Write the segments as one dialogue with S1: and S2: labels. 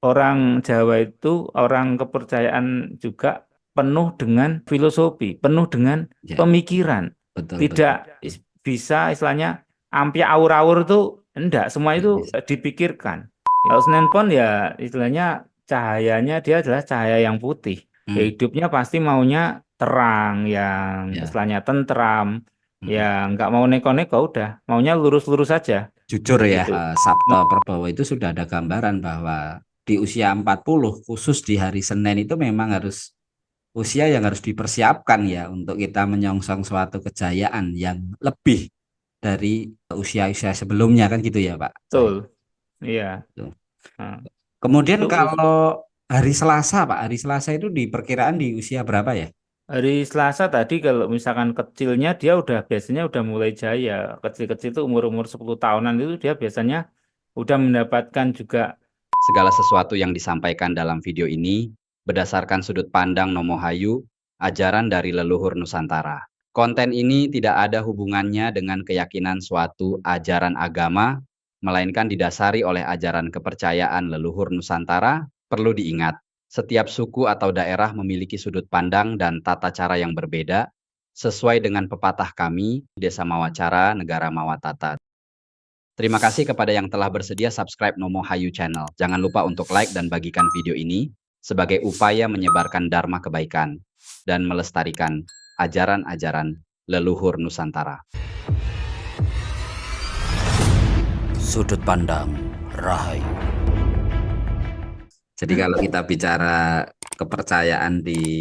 S1: orang Jawa itu orang kepercayaan juga penuh dengan filosofi, penuh dengan
S2: Ya,
S1: pemikiran.
S2: betul betul.
S1: Tidak bisa istilahnya ampiak awur-awur itu enggak, semua
S2: Nggak
S1: itu
S2: bisa.
S1: dipikirkan. Kalau Senin Pon ya istilahnya cahayanya dia adalah cahaya yang putih. Ya,
S2: Hmm,
S1: hidupnya pasti maunya terang, yang
S2: ya.
S1: istilahnya tentram,
S2: Mm-mm.
S1: ya nggak mau neko-neko udah, maunya lurus-lurus saja
S2: Jujur ya,
S1: gitu.
S2: Sabto Prabowo itu sudah ada gambaran bahwa di usia 40 khusus di hari Senin itu memang harus usia yang harus dipersiapkan ya untuk kita menyongsong suatu kejayaan yang lebih dari usia-usia sebelumnya kan gitu ya Pak Cahyo.
S1: Betul, iya.
S2: Tuh.
S1: Nah,
S2: Kemudian
S1: itu
S2: kalau hari Selasa Pak, hari Selasa itu diperkiraan di usia berapa ya?
S1: hari Selasa tadi kalau misalkan kecilnya dia udah biasanya udah mulai jaya. Kecil-kecil itu umur-umur 10 tahunan itu dia biasanya udah mendapatkan juga.
S3: Segala sesuatu yang disampaikan dalam video ini berdasarkan sudut pandang Nomohayu, ajaran dari leluhur Nusantara. Konten ini tidak ada hubungannya dengan keyakinan suatu ajaran agama, melainkan didasari oleh ajaran kepercayaan leluhur Nusantara. Perlu diingat, setiap suku atau daerah memiliki sudut pandang dan tata cara yang berbeda, sesuai dengan pepatah kami, Desa Mawacara, Negara Mawatata. Terima kasih kepada yang telah bersedia subscribe Nomo Hayu Channel. Jangan lupa untuk like dan bagikan video ini sebagai upaya menyebarkan dharma kebaikan dan melestarikan ajaran-ajaran leluhur Nusantara.
S2: Sudut pandang Rahayu. Jadi kalau kita bicara kepercayaan di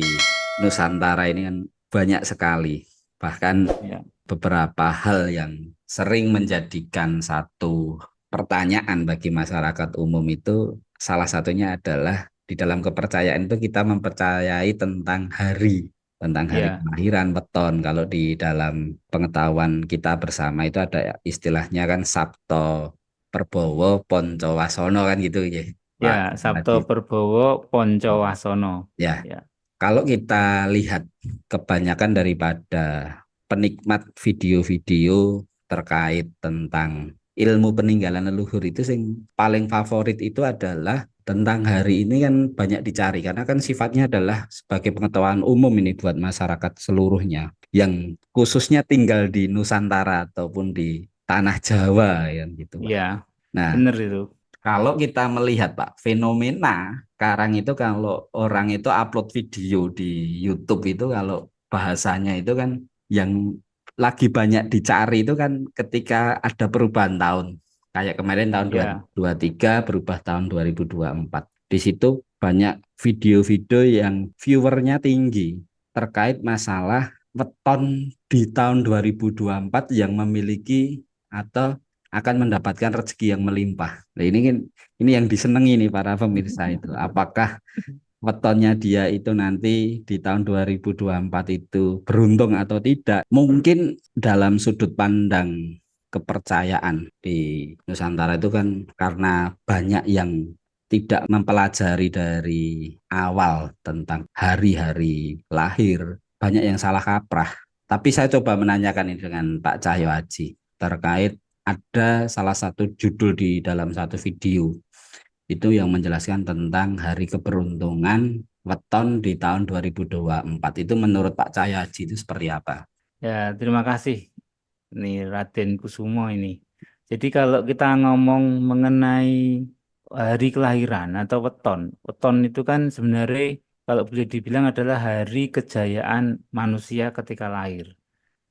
S2: Nusantara ini kan banyak sekali. Bahkan
S1: Ya,
S2: beberapa hal yang sering menjadikan satu pertanyaan bagi masyarakat umum itu salah satunya adalah di dalam kepercayaan itu kita mempercayai tentang hari
S1: ya,
S2: kelahiran weton. Kalau di dalam pengetahuan kita bersama itu ada istilahnya kan Sabto Prabowo Ponco Wasono kan gitu ya
S1: ya.
S2: Pak
S1: Sabto
S2: Hadi.
S1: Perbowo Poncowasono.
S2: Ya,
S1: Ya,
S2: kalau kita lihat kebanyakan daripada penikmat video-video terkait tentang ilmu peninggalan leluhur itu yang paling favorit itu adalah tentang hari ini kan banyak dicari karena kan sifatnya adalah sebagai pengetahuan umum ini buat masyarakat seluruhnya yang khususnya tinggal di Nusantara ataupun di tanah Jawa ya gitu Pak.
S1: ya,
S2: Nah,
S1: bener itu.
S2: kalau kita melihat Pak, fenomena sekarang itu kalau orang itu upload video di YouTube itu kalau bahasanya itu kan yang lagi banyak dicari itu kan ketika ada perubahan tahun. Kayak kemarin tahun
S1: Ya,
S2: 2023 berubah tahun 2024. Di situ banyak video-video yang viewernya tinggi terkait masalah weton di tahun 2024 yang memiliki atau akan mendapatkan rezeki yang melimpah. Nah, ini yang disenangi nih para pemirsa itu. Apakah wetonnya dia itu nanti di tahun 2024 itu beruntung atau tidak? Mungkin dalam sudut pandang kepercayaan di Nusantara itu kan karena banyak yang tidak mempelajari dari awal tentang hari-hari lahir, banyak yang salah kaprah. Tapi saya coba menanyakan ini dengan Pak Cahyo Haji terkait ada salah satu judul di dalam satu video itu yang menjelaskan tentang hari keberuntungan weton di tahun 2024. Itu menurut Pak Cahyo Haji itu seperti apa?
S1: ya, terima kasih. Ini Raden Kusumo ini. Jadi kalau kita ngomong mengenai hari kelahiran atau weton, weton itu kan sebenarnya kalau boleh dibilang adalah hari kejayaan manusia ketika lahir.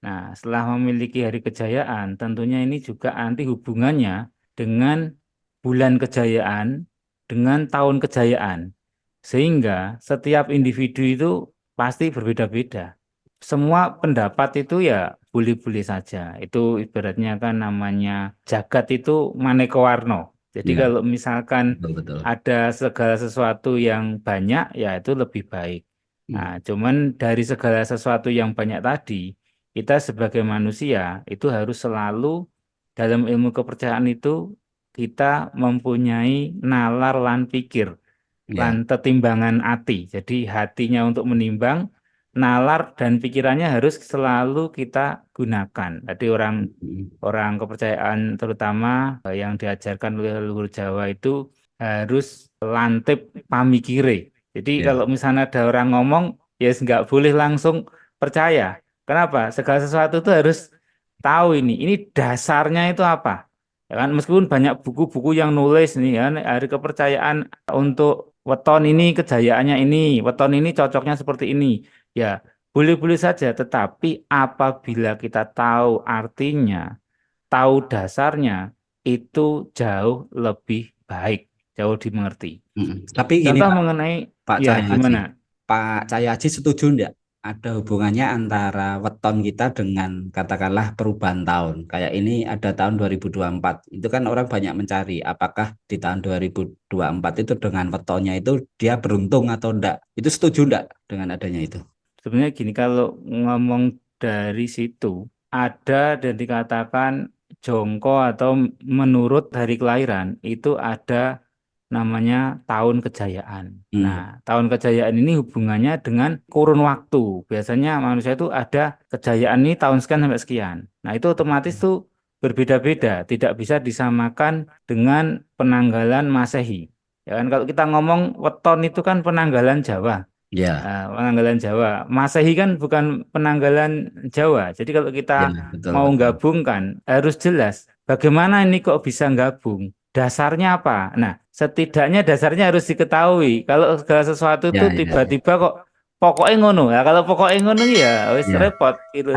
S1: Nah, setelah memiliki hari kejayaan, tentunya ini juga nanti hubungannya dengan bulan kejayaan, dengan tahun kejayaan. Sehingga setiap individu itu pasti berbeda-beda. Semua pendapat itu ya boleh-boleh saja. Itu ibaratnya kan namanya jagat itu maneka warna. Jadi
S2: Ya,
S1: kalau misalkan
S2: betul-betul.
S1: ada segala sesuatu yang banyak, ya itu lebih baik. Nah,
S2: Hmm.
S1: cuman dari segala sesuatu yang banyak tadi, kita sebagai manusia itu harus selalu dalam ilmu kepercayaan itu kita mempunyai nalar lan pikir lan
S2: Ya.
S1: tetimbangan hati. Jadi hatinya untuk menimbang, nalar dan pikirannya harus selalu kita gunakan. Jadi orang
S2: Hmm.
S1: orang kepercayaan terutama yang diajarkan oleh leluhur Jawa itu harus lantip pamikire. Jadi
S2: Ya.
S1: kalau misalnya ada orang ngomong, ya nggak boleh langsung percaya. Kenapa? Segala sesuatu itu harus tahu ini dasarnya itu apa. Ya kan, meskipun banyak buku-buku yang nulis nih kan, hari kepercayaan untuk weton ini kejayaannya ini, weton ini cocoknya seperti ini. Ya, boleh-boleh saja, tetapi apabila kita tahu artinya, tahu dasarnya, itu jauh lebih baik, jauh dimengerti.
S2: Tapi gini
S1: Contoh
S2: Pak,
S1: mengenai,
S2: Pak
S1: ya
S2: Cahyohaji,
S1: gimana?
S2: Pak Cahyohaji setuju enggak ada hubungannya antara weton kita dengan katakanlah perubahan tahun? Kayak ini ada tahun 2024, itu kan orang banyak mencari apakah di tahun 2024 itu dengan wetonnya itu dia beruntung atau enggak? Itu setuju enggak dengan adanya itu?
S1: Sebenarnya gini, kalau ngomong dari situ, ada dan dikatakan jongko atau menurut hari kelahiran, itu ada namanya tahun kejayaan. Nah,
S2: Hmm.
S1: tahun kejayaan ini hubungannya dengan kurun waktu. Biasanya manusia itu ada kejayaan ini tahun sekian sampai sekian. Nah, itu otomatis tuh berbeda-beda, tidak bisa disamakan dengan penanggalan Masehi. Ya kan, kalau kita ngomong weton itu kan penanggalan Jawa.
S2: Ya,
S1: Penanggalan Jawa. Masehi kan bukan penanggalan Jawa. Jadi kalau kita
S2: ya betul
S1: mau
S2: betul.
S1: gabungkan harus jelas bagaimana ini kok bisa gabung. Dasarnya apa? Nah, setidaknya dasarnya harus diketahui. Kalau segala sesuatu itu
S2: Ya, ya, ya.
S1: tiba-tiba kok pokoknya ngono. Ya, kalau pokoknya ngono ya wis
S2: Ya.
S1: repot gitu.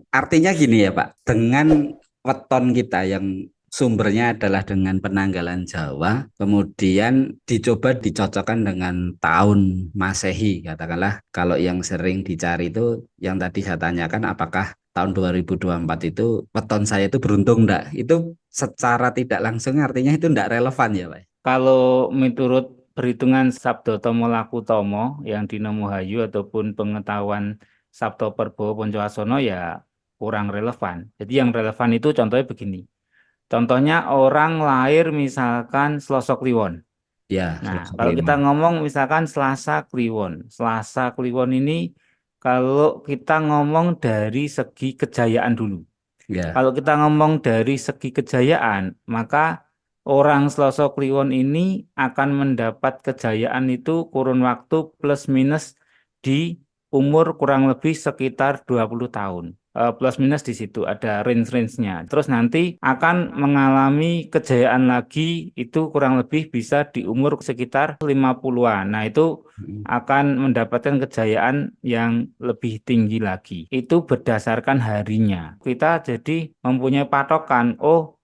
S2: Artinya gini ya Pak, dengan weton kita yang sumbernya adalah dengan penanggalan Jawa, kemudian dicoba dicocokkan dengan tahun Masehi, katakanlah kalau yang sering dicari itu yang tadi saya tanyakan apakah tahun 2024 itu weton saya itu beruntung enggak? Itu secara tidak langsung artinya itu enggak relevan ya Pak.
S1: Kalau menurut perhitungan Sabdo Tomo Laku Tomo yang di Namo Hayu ataupun pengetahuan Sabto Perbowo Poncoasono ya kurang relevan. Jadi yang relevan itu contohnya begini. Contohnya orang lahir misalkan Selasa Kliwon.
S2: Ya,
S1: Nah,
S2: Selasa
S1: kalau kita
S2: Kliwon.
S1: ngomong misalkan Selasa Kliwon. Selasa Kliwon ini kalau kita ngomong dari segi kejayaan dulu.
S2: Ya.
S1: Kalau kita ngomong dari segi kejayaan, maka orang Selasa Kliwon ini akan mendapat kejayaan itu kurun waktu plus minus di umur kurang lebih sekitar 20 tahun. Plus minus di situ ada range-range-nya. Terus nanti akan mengalami kejayaan lagi itu kurang lebih bisa di umur sekitar 50-an. Nah, itu akan mendapatkan kejayaan yang lebih tinggi lagi. Itu berdasarkan harinya. Kita jadi mempunyai patokan, oh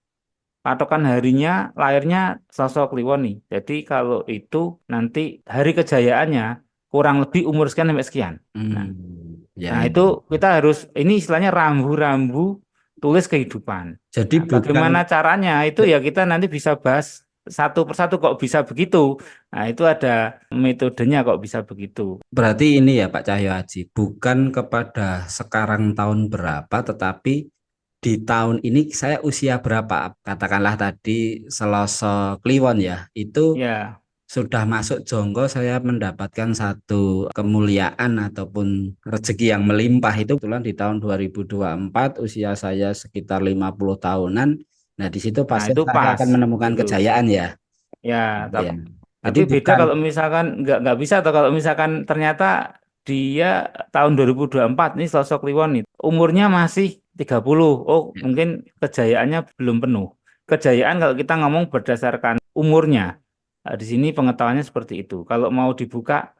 S1: patokan harinya lahirnya Selasa Kliwon nih. Jadi kalau itu nanti hari kejayaannya kurang lebih umur sekian sampai sekian. Nah,
S2: Ya,
S1: nah
S2: ya.
S1: itu kita harus, ini istilahnya rambu-rambu tulis kehidupan.
S2: Jadi
S1: Nah,
S2: bukan.
S1: bagaimana caranya itu ya kita nanti bisa bahas satu persatu kok bisa begitu. Nah, itu ada metodenya kok bisa begitu.
S2: Berarti ini ya Pak Cahyo Haji, bukan kepada sekarang tahun berapa, tetapi di tahun ini saya usia berapa. Katakanlah tadi Selasa Kliwon ya, itu
S1: Ya,
S2: sudah masuk jonggo saya mendapatkan satu kemuliaan ataupun rezeki yang melimpah itu kebetulan di tahun 2024 usia saya sekitar 50 tahunan. Nah, di situ
S1: nah
S2: pasti
S1: itu
S2: saya
S1: pas
S2: akan menemukan
S1: gitu.
S2: kejayaan ya.
S1: Ya,
S2: Ya. Jadi
S1: tapi beda
S2: bukan.
S1: kalau misalkan nggak bisa, atau kalau misalkan ternyata dia tahun 2024 ini sosok Kliwon nih, umurnya masih 30. Oh, mungkin kejayaannya belum penuh. Kejayaan kalau kita ngomong berdasarkan umurnya. Nah, di sini pengetahuannya seperti itu. Kalau mau dibuka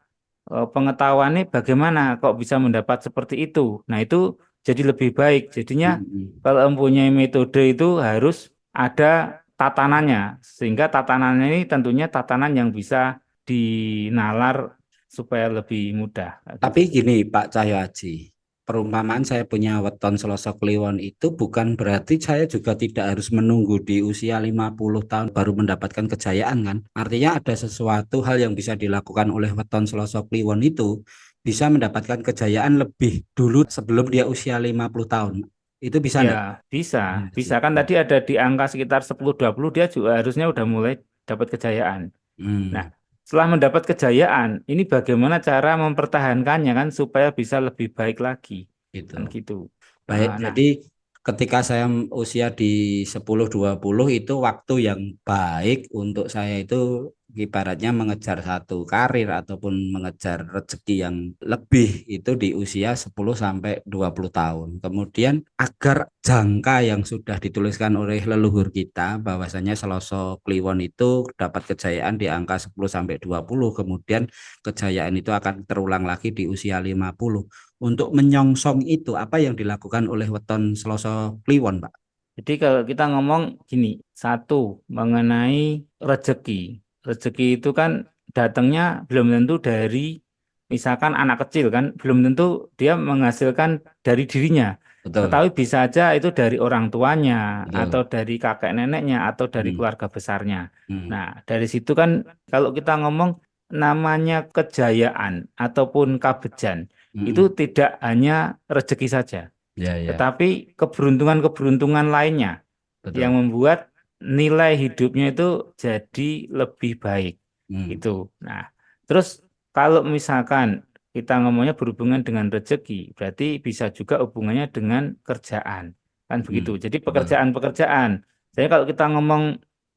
S1: pengetahuannya bagaimana kok bisa mendapat seperti itu. Nah, itu jadi lebih baik. Jadinya kalau mempunyai metode itu harus ada tatanannya, sehingga tatanannya ini tentunya tatanan yang bisa dinalar supaya lebih mudah kayak gitu.
S2: Tapi gini Pak Cahyo Haji, perumpamaan saya punya weton Selasa Kliwon itu bukan berarti saya juga tidak harus menunggu di usia 50 tahun baru mendapatkan kejayaan kan. Artinya ada sesuatu hal yang bisa dilakukan oleh weton Selasa Kliwon itu bisa mendapatkan kejayaan lebih dulu sebelum dia usia 50 tahun. Itu bisa
S1: Ya,
S2: enggak?
S1: bisa.
S2: Iya
S1: Bisa
S2: sih.
S1: kan tadi ada di angka sekitar 10-20 dia juga harusnya udah mulai dapat kejayaan. Nah,
S2: Hmm,
S1: setelah mendapat kejayaan, ini bagaimana cara mempertahankannya kan supaya bisa lebih baik lagi.
S2: gitu.
S1: Kan gitu.
S2: Baik,
S1: Nah,
S2: jadi ketika saya usia di 10-20 itu waktu yang baik untuk saya itu ibaratnya mengejar satu karir ataupun mengejar rezeki yang lebih itu di usia 10 sampai 20 tahun. Kemudian agar jangka yang sudah dituliskan oleh leluhur kita bahwasanya Selasa Kliwon itu dapat kejayaan di angka 10 sampai 20, kemudian kejayaan itu akan terulang lagi di usia 50. Untuk menyongsong itu apa yang dilakukan oleh weton Selasa Kliwon, Pak?
S1: Jadi kalau kita ngomong gini, satu mengenai rezeki. Rezeki itu kan datangnya belum tentu dari misalkan anak kecil kan, belum tentu dia menghasilkan dari dirinya.
S2: Betul,
S1: Tetapi bisa aja itu dari orang tuanya, atau
S2: betul.
S1: dari kakek neneknya, atau dari
S2: Hmm,
S1: keluarga besarnya.
S2: hmm,
S1: Nah, dari situ kan kalau kita ngomong namanya kejayaan ataupun kabejan, itu
S2: hmm.
S1: tidak hanya rezeki saja.
S2: Ya, ya,
S1: Tetapi keberuntungan-keberuntungan lainnya yang
S2: betul.
S1: membuat nilai hidupnya itu jadi lebih baik.
S2: Hmm,
S1: Itu. Nah, terus kalau misalkan kita ngomongnya berhubungan dengan rezeki, berarti bisa juga hubungannya dengan kerjaan. Kan begitu.
S2: hmm,
S1: Jadi
S2: betul.
S1: pekerjaan-pekerjaan. Jadi kalau kita ngomong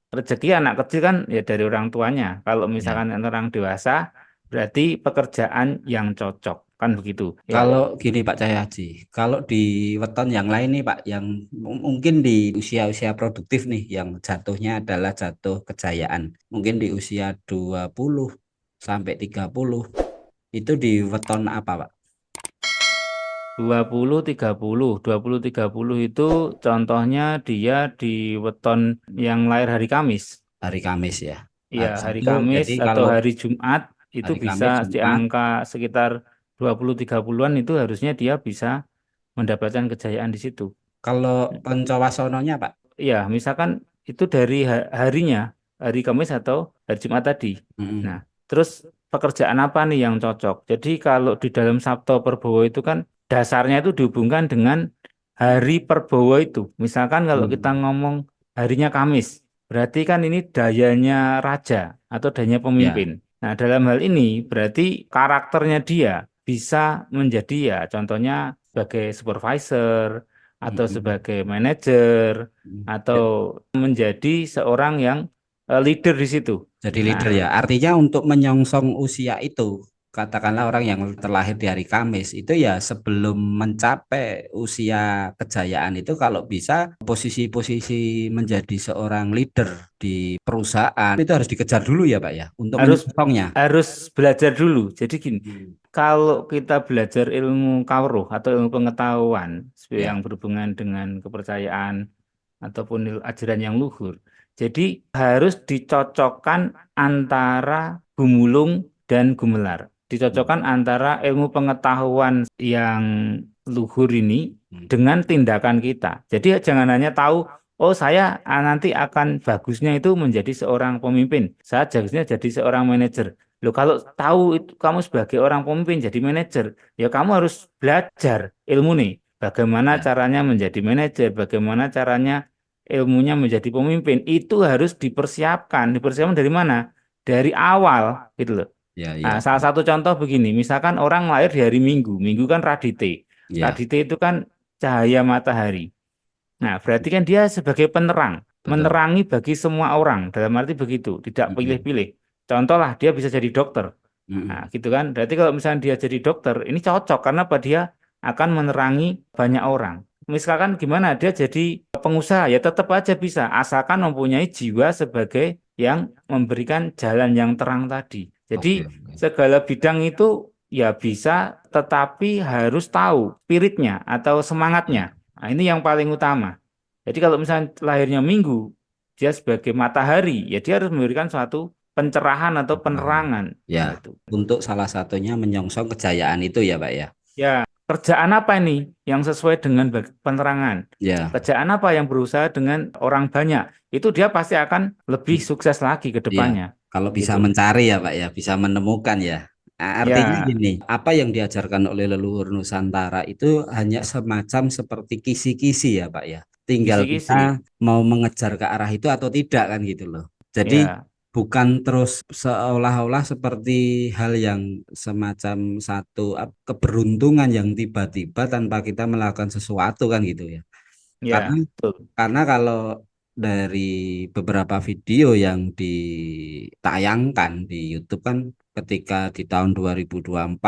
S1: rezeki anak kecil kan ya dari orang tuanya. Kalau
S2: Ya.
S1: misalkan orang dewasa, berarti pekerjaan yang cocok. Kan begitu. Ya.
S2: Kalau gini Pak Cahyaji, kalau di weton yang lain nih Pak, yang mungkin di usia-usia produktif nih, yang jatuhnya adalah jatuh kejayaan, mungkin di usia 20 sampai 30, itu di weton apa Pak?
S1: 20 30 itu contohnya dia di weton yang lahir hari Kamis.
S2: Hari Kamis ya.
S1: Iya,
S2: Nah,
S1: hari
S2: itu
S1: Kamis
S2: jadi
S1: atau
S2: kalau
S1: hari Jumat itu
S2: hari
S1: bisa
S2: Kamis,
S1: di
S2: Jumat,
S1: angka sekitar 20 30-an itu harusnya dia bisa mendapatkan kejayaan di situ.
S2: kalau Pancawasononya Pak?
S1: Iya, misalkan itu dari harinya, hari Kamis atau hari Jumat tadi. Nah,
S2: Mm-mm.
S1: terus pekerjaan apa nih yang cocok? Jadi kalau di dalam Sabto Perbowo itu kan dasarnya itu dihubungkan dengan hari Perbowo itu. Misalkan kalau kita
S2: Hmm.
S1: ngomong harinya Kamis, berarti kan ini dayanya raja atau dayanya
S2: Ya.
S1: pemimpin. Nah, dalam hal ini berarti karakternya dia bisa menjadi ya contohnya sebagai supervisor atau
S2: Mm-mm.
S1: sebagai manajer atau
S2: Ya,
S1: menjadi seorang yang leader di situ.
S2: jadi
S1: Nah,
S2: leader ya. Artinya untuk menyongsong usia itu, katakanlah orang yang terlahir di hari Kamis itu ya sebelum mencapai usia kejayaan itu kalau bisa posisi-posisi menjadi seorang leader di perusahaan itu harus dikejar dulu ya Pak ya untuk
S1: harus
S2: menyongsongnya.
S1: harus belajar dulu. Jadi gini,
S2: Hmm.
S1: kalau kita belajar ilmu kawruh atau ilmu pengetahuan yang
S2: Ya,
S1: berhubungan dengan kepercayaan ataupun ajaran yang luhur, jadi harus dicocokkan antara Gumulung dan Gumelar.
S2: hmm.
S1: Dicocokkan antara ilmu pengetahuan yang luhur ini
S2: Hmm.
S1: dengan tindakan kita. Jadi jangan hanya tahu, oh saya nanti akan bagusnya itu menjadi seorang pemimpin. Saya bagusnya jadi seorang manajer. Loh kalau tahu itu kamu sebagai orang pemimpin jadi manajer, ya kamu harus belajar ilmu nih. Bagaimana
S2: Ya,
S1: caranya menjadi manajer, bagaimana caranya ilmunya menjadi pemimpin. Itu harus dipersiapkan. Dipersiapkan dari mana? Dari awal gitu loh.
S2: ya,
S1: Nah,
S2: ya,
S1: salah satu contoh begini, misalkan orang lahir di hari Minggu, Minggu kan Radite.
S2: ya,
S1: Radite itu kan cahaya matahari. Nah, berarti kan dia sebagai penerang,
S2: betul.
S1: menerangi bagi semua orang, dalam arti begitu, tidak
S2: Mm-mm.
S1: pilih-pilih. Contoh lah, dia bisa jadi dokter. Nah,
S2: Mm-mm.
S1: gitu kan. Berarti kalau misalnya dia jadi dokter, ini cocok karena apa? Dia akan menerangi banyak orang. Misalkan gimana dia jadi pengusaha, ya tetap aja bisa, asalkan mempunyai jiwa sebagai yang memberikan jalan yang terang tadi. Jadi
S2: Oke, oke.
S1: segala bidang itu ya bisa, tetapi harus tahu spiritnya atau semangatnya.
S2: Ya.
S1: Nah, ini yang paling utama. Jadi kalau misalnya lahirnya Minggu, dia sebagai matahari, ya dia harus memberikan suatu pencerahan atau
S2: Paham.
S1: penerangan.
S2: Ya,
S1: Nah, itu.
S2: untuk salah satunya menyongsong kejayaan itu ya, Pak ya.
S1: Ya, kerjaan apa ini yang sesuai dengan penerangan?
S2: Ya,
S1: Kerjaan apa yang berusaha dengan orang banyak? Itu dia pasti akan lebih sukses lagi ke
S2: ya.
S1: depannya.
S2: Kalau bisa
S1: Gitu.
S2: mencari ya, Pak ya, bisa menemukan ya. Nah, artinya
S1: Ya,
S2: gini, apa yang diajarkan oleh leluhur Nusantara itu hanya semacam seperti kisi-kisi ya, Pak ya. Tinggal kita
S1: kisi-kisi.
S2: mau mengejar ke arah itu atau tidak kan gitu loh. Jadi
S1: Ya,
S2: bukan terus seolah-olah seperti hal yang semacam satu keberuntungan yang tiba-tiba tanpa kita melakukan sesuatu kan gitu ya. Karena
S1: ya, betul.
S2: karena kalau dari beberapa video yang ditayangkan di YouTube kan ketika di tahun 2024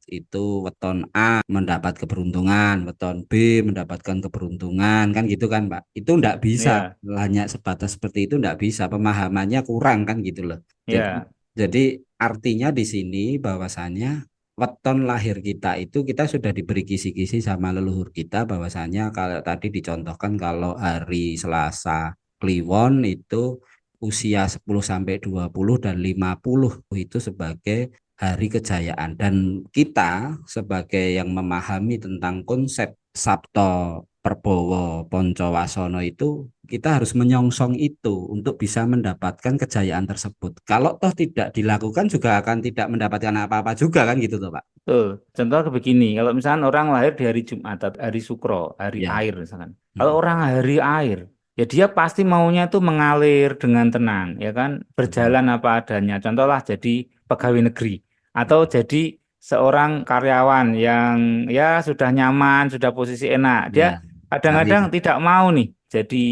S2: itu weton A mendapat keberuntungan, weton B mendapatkan keberuntungan kan gitu kan Pak. Itu enggak bisa
S1: Ya,
S2: hanya sebatas seperti itu enggak bisa, pemahamannya kurang kan gitu loh. Jadi
S1: ya,
S2: jadi artinya di sini bahwasannya weton lahir kita itu kita sudah diberi kisi-kisi sama leluhur kita bahwasanya kalau tadi dicontohkan kalau hari Selasa Kliwon itu usia 10 sampai 20 dan 50 itu sebagai hari kejayaan dan kita sebagai yang memahami tentang konsep Sabto Perbowo Poncowasono itu kita harus menyongsong itu untuk bisa mendapatkan kejayaan tersebut. Kalau toh tidak dilakukan juga akan tidak mendapatkan apa-apa juga kan gitu toh Pak.
S1: betul. Contoh begini, kalau misalkan orang lahir di hari Jumat atau hari Sukro, hari
S2: Ya.
S1: air misalkan. Kalau orang hari air, ya dia pasti maunya itu mengalir dengan tenang, ya kan,
S2: Betul.
S1: berjalan apa adanya. Contohlah jadi pegawai negeri atau jadi seorang karyawan yang ya sudah nyaman, sudah posisi enak.
S2: Ya.
S1: Dia kadang-kadang
S2: Hari
S1: tidak mau nih jadi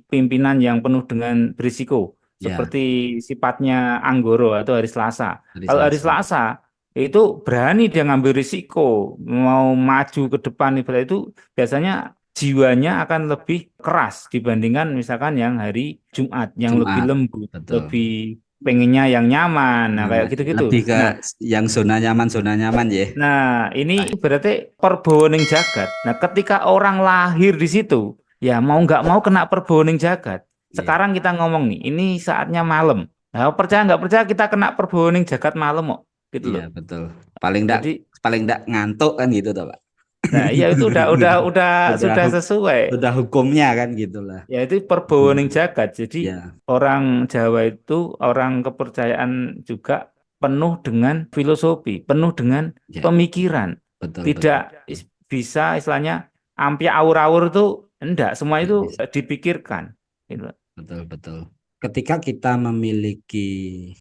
S1: pimpinan yang penuh dengan berisiko,
S2: ya
S1: seperti sifatnya Anggoro atau hari Selasa.
S2: hari
S1: Kalau hari
S2: Selasa.
S1: Selasa itu berani dia ngambil risiko, mau maju ke depan ibarat itu biasanya jiwanya akan lebih keras dibandingkan misalkan yang hari Jumat yang lebih
S2: Jumat.
S1: lembut,
S2: Betul.
S1: lebih pengennya yang nyaman, nah kayak
S2: Nyaman.
S1: gitu-gitu.
S2: Lebih ke
S1: Nah,
S2: yang zona nyaman ya.
S1: nah ini berarti perbowoning jagat. Nah, ketika orang lahir di situ, ya mau nggak mau kena perbowoning jagat.
S2: Iya.
S1: Sekarang kita ngomong nih, ini saatnya malam. Nah, percaya nggak percaya kita kena perbowoning jagat malam kok, gitu
S2: Iya,
S1: loh.
S2: betul.
S1: Jadi
S2: Paling enggak ngantuk kan gitu toh, Pak.
S1: nah, iya itu udah
S2: Sudah
S1: sudah sesuai.
S2: sudah hukumnya kan gitulah.
S1: Ya itu perbowoning jagat. Jadi
S2: Ya,
S1: orang Jawa itu orang kepercayaan juga penuh dengan filosofi, penuh dengan
S2: ya,
S1: pemikiran.
S2: betul
S1: Tidak
S2: betul.
S1: bisa istilahnya ampi awur-awur itu enggak, semua
S2: Nggak
S1: itu
S2: bisa.
S1: dipikirkan. Gitu.
S2: Betul betul. Ketika kita memiliki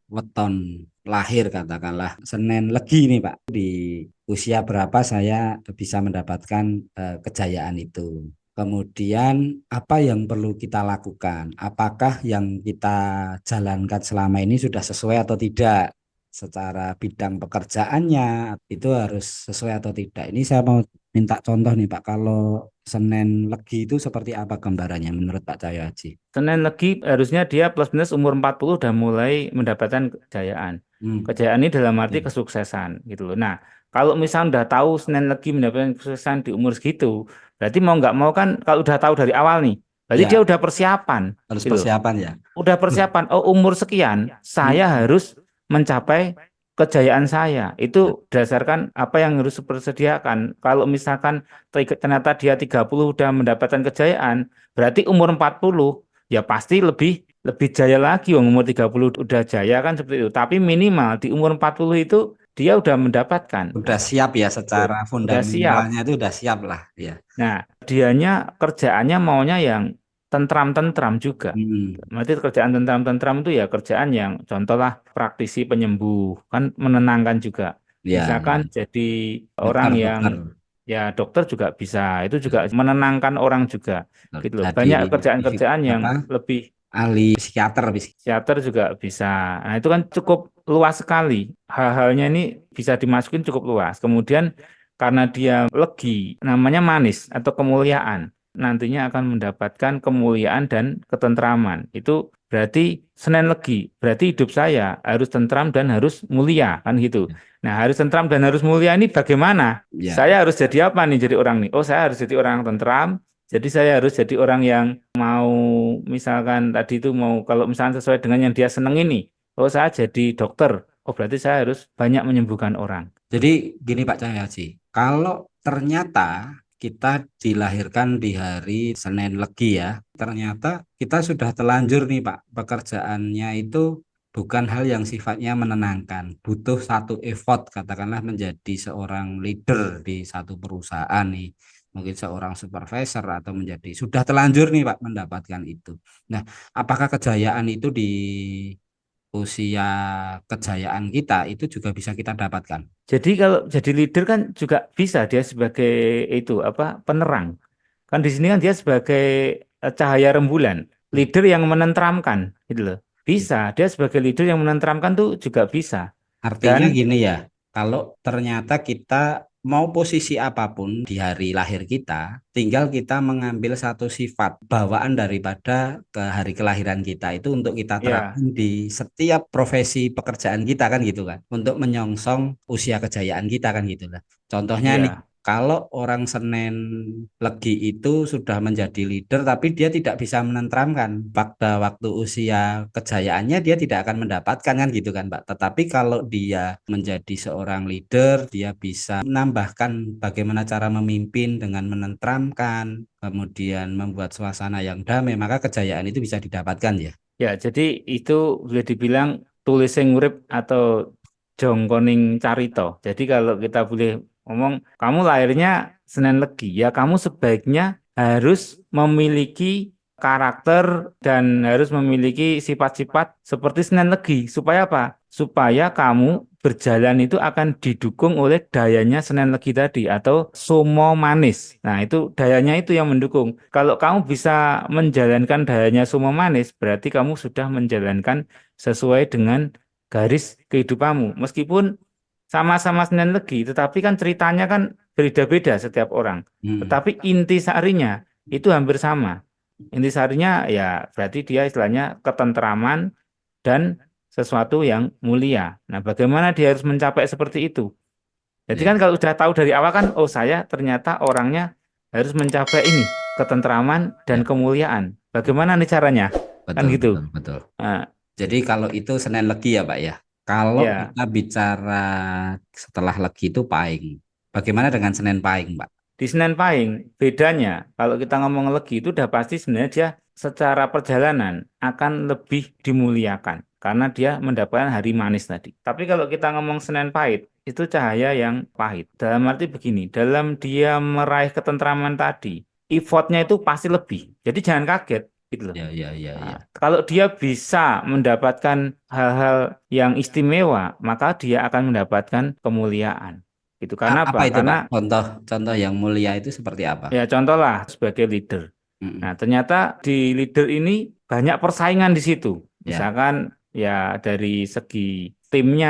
S2: weton lahir katakanlah Senin Legi nih Pak, di usia berapa saya bisa mendapatkan kejayaan itu. Kemudian apa yang perlu kita lakukan? Apakah yang kita jalankan selama ini sudah sesuai atau tidak? Secara bidang pekerjaannya itu harus sesuai atau tidak. Ini saya mau minta contoh nih Pak, kalau Senin Legi itu seperti apa gambarannya menurut Pak Cahyo Haji?
S1: Senin Legi harusnya dia plus minus umur 40 udah mulai mendapatkan kejayaan.
S2: Hmm.
S1: Kejayaan ini dalam arti
S2: Ya.
S1: kesuksesan gitu loh. Nah, kalau misalnya udah tahu Senin Legi mendapatkan kesuksesan di umur segitu, berarti mau nggak mau kan kalau udah tahu dari awal nih, berarti dia
S2: Ya,
S1: udah persiapan
S2: harus
S1: gitu loh.
S2: persiapan ya.
S1: Udah persiapan, oh umur sekian, saya
S2: Hmm.
S1: harus mencapai kejayaan saya. Itu berdasarkan apa yang harus dipersediakan. Kalau misalkan ternyata dia 30 udah mendapatkan kejayaan, berarti umur 40 ya pasti lebih lebih jaya lagi. Umur 30 udah jaya kan seperti itu. Tapi minimal di umur 40 itu dia udah mendapatkan.
S2: Udah siap ya secara
S1: Udah siap.
S2: fundamentalnya itu udah siap lah ya.
S1: Nah, dianya kerjaannya maunya yang tentram-tentram juga.
S2: Hmm.
S1: Berarti kerjaan tentram-tentram itu ya kerjaan yang contohlah praktisi penyembuh, kan menenangkan juga.
S2: Ya,
S1: Misalkan
S2: ya.
S1: jadi orang yang
S2: Dokter-dokter
S1: ya dokter juga bisa, itu juga menenangkan orang juga. Gitu loh.
S2: jadi
S1: Banyak kerjaan-kerjaan yang
S2: apa?
S1: lebih
S2: Ahli psikiater
S1: teater juga bisa. Nah, itu kan cukup luas sekali. Hal-halnya ini bisa dimasukin cukup luas. Kemudian karena dia legi, namanya manis atau kemuliaan. Nantinya akan mendapatkan kemuliaan dan ketentraman. Itu berarti Senin Legi. Berarti hidup saya harus tentram dan harus mulia, kan gitu. Nah, harus tentram dan harus mulia ini bagaimana?
S2: ya.
S1: Saya harus jadi apa nih jadi orang nih? Oh, saya harus jadi orang tentram. Jadi saya harus jadi orang yang mau misalkan tadi itu mau kalau misalkan sesuai dengan yang dia seneng ini. Oh, saya jadi dokter. Oh, berarti saya harus banyak menyembuhkan orang.
S2: Jadi gini Pak Cahyoji, kalau ternyata kita dilahirkan di hari Senin Legi ya, ternyata kita sudah telanjur nih Pak, pekerjaannya itu bukan hal yang sifatnya menenangkan, butuh satu effort katakanlah menjadi seorang leader di satu perusahaan nih, mungkin seorang supervisor atau menjadi sudah telanjur nih Pak mendapatkan itu. Nah, apakah kejayaan itu di usia kejayaan kita itu juga bisa kita dapatkan?
S1: Jadi kalau jadi leader kan juga bisa dia sebagai itu apa penerang. Kan di sini kan dia sebagai cahaya rembulan. leader yang menenteramkan gitu loh. Bisa, dia sebagai leader yang menenteramkan tuh juga bisa.
S2: Artinya
S1: Dan
S2: gini ya, kalau ternyata kita mau posisi apapun di hari lahir kita, tinggal kita mengambil satu sifat bawaan daripada ke hari kelahiran kita itu untuk kita
S1: ya,
S2: terapkan di setiap profesi pekerjaan kita kan gitu kan, untuk menyongsong usia kejayaan kita kan gitu lah. Contohnya nih,
S1: ya,
S2: kalau orang Senen Legi itu sudah menjadi leader, tapi dia tidak bisa menenteramkan. Pada waktu usia kejayaannya dia tidak akan mendapatkan kan gitu kan, Pak. Tetapi kalau dia menjadi seorang leader, dia bisa menambahkan bagaimana cara memimpin dengan menenteramkan, kemudian membuat suasana yang damai, maka kejayaan itu bisa didapatkan ya.
S1: ya. Jadi itu boleh dibilang tulising urip atau jongkoning carito. Jadi kalau kita boleh ngomong, kamu lahirnya Senen Legi, ya kamu sebaiknya harus memiliki karakter dan harus memiliki sifat-sifat seperti Senen Legi. Supaya apa? Supaya kamu berjalan itu akan didukung oleh dayanya Senen Legi tadi atau Sumo Manis. Nah, itu dayanya itu yang mendukung. Kalau kamu bisa menjalankan dayanya Sumo Manis, berarti kamu sudah menjalankan sesuai dengan garis kehidupanmu. Meskipun sama-sama Senen Legi, tetapi kan ceritanya kan beda-beda setiap orang.
S2: Hmm.
S1: Tetapi intisarinya itu hampir sama. Intisarinya ya berarti dia istilahnya ketentraman dan sesuatu yang mulia. Nah, bagaimana dia harus mencapai seperti itu? Jadi
S2: Ya,
S1: kan kalau sudah tahu dari awal kan, oh saya ternyata orangnya harus mencapai ini, ketentraman dan
S2: ya,
S1: kemuliaan. Bagaimana nih caranya? Kan
S2: betul,
S1: gitu.
S2: betul, betul.
S1: Nah,
S2: Jadi kalau itu Senen Legi ya Pak ya. Kalau
S1: ya,
S2: kita bicara setelah Legi itu Pahing. Bagaimana dengan Senen Pahing Pak?
S1: di Senen Pahing bedanya kalau kita ngomong legi itu udah pasti sebenarnya dia secara perjalanan akan lebih dimuliakan karena dia mendapatkan hari manis tadi. Tapi kalau kita ngomong Senen Pahit itu cahaya yang pahit. Dalam arti begini, dalam dia meraih ketentraman tadi, effortnya itu pasti lebih. Jadi jangan kaget gitu loh.
S2: Ya, ya, ya,
S1: Nah,
S2: ya.
S1: kalau dia bisa mendapatkan hal-hal yang istimewa, maka dia akan mendapatkan kemuliaan. Itu karena apa?
S2: Apa itu
S1: Karena
S2: Pak? Contoh yang mulia itu seperti apa?
S1: ya contoh lah sebagai leader. Nah,
S2: Mm-mm.
S1: ternyata di leader ini banyak persaingan di situ.
S2: Ya,
S1: Misalkan ya dari segi timnya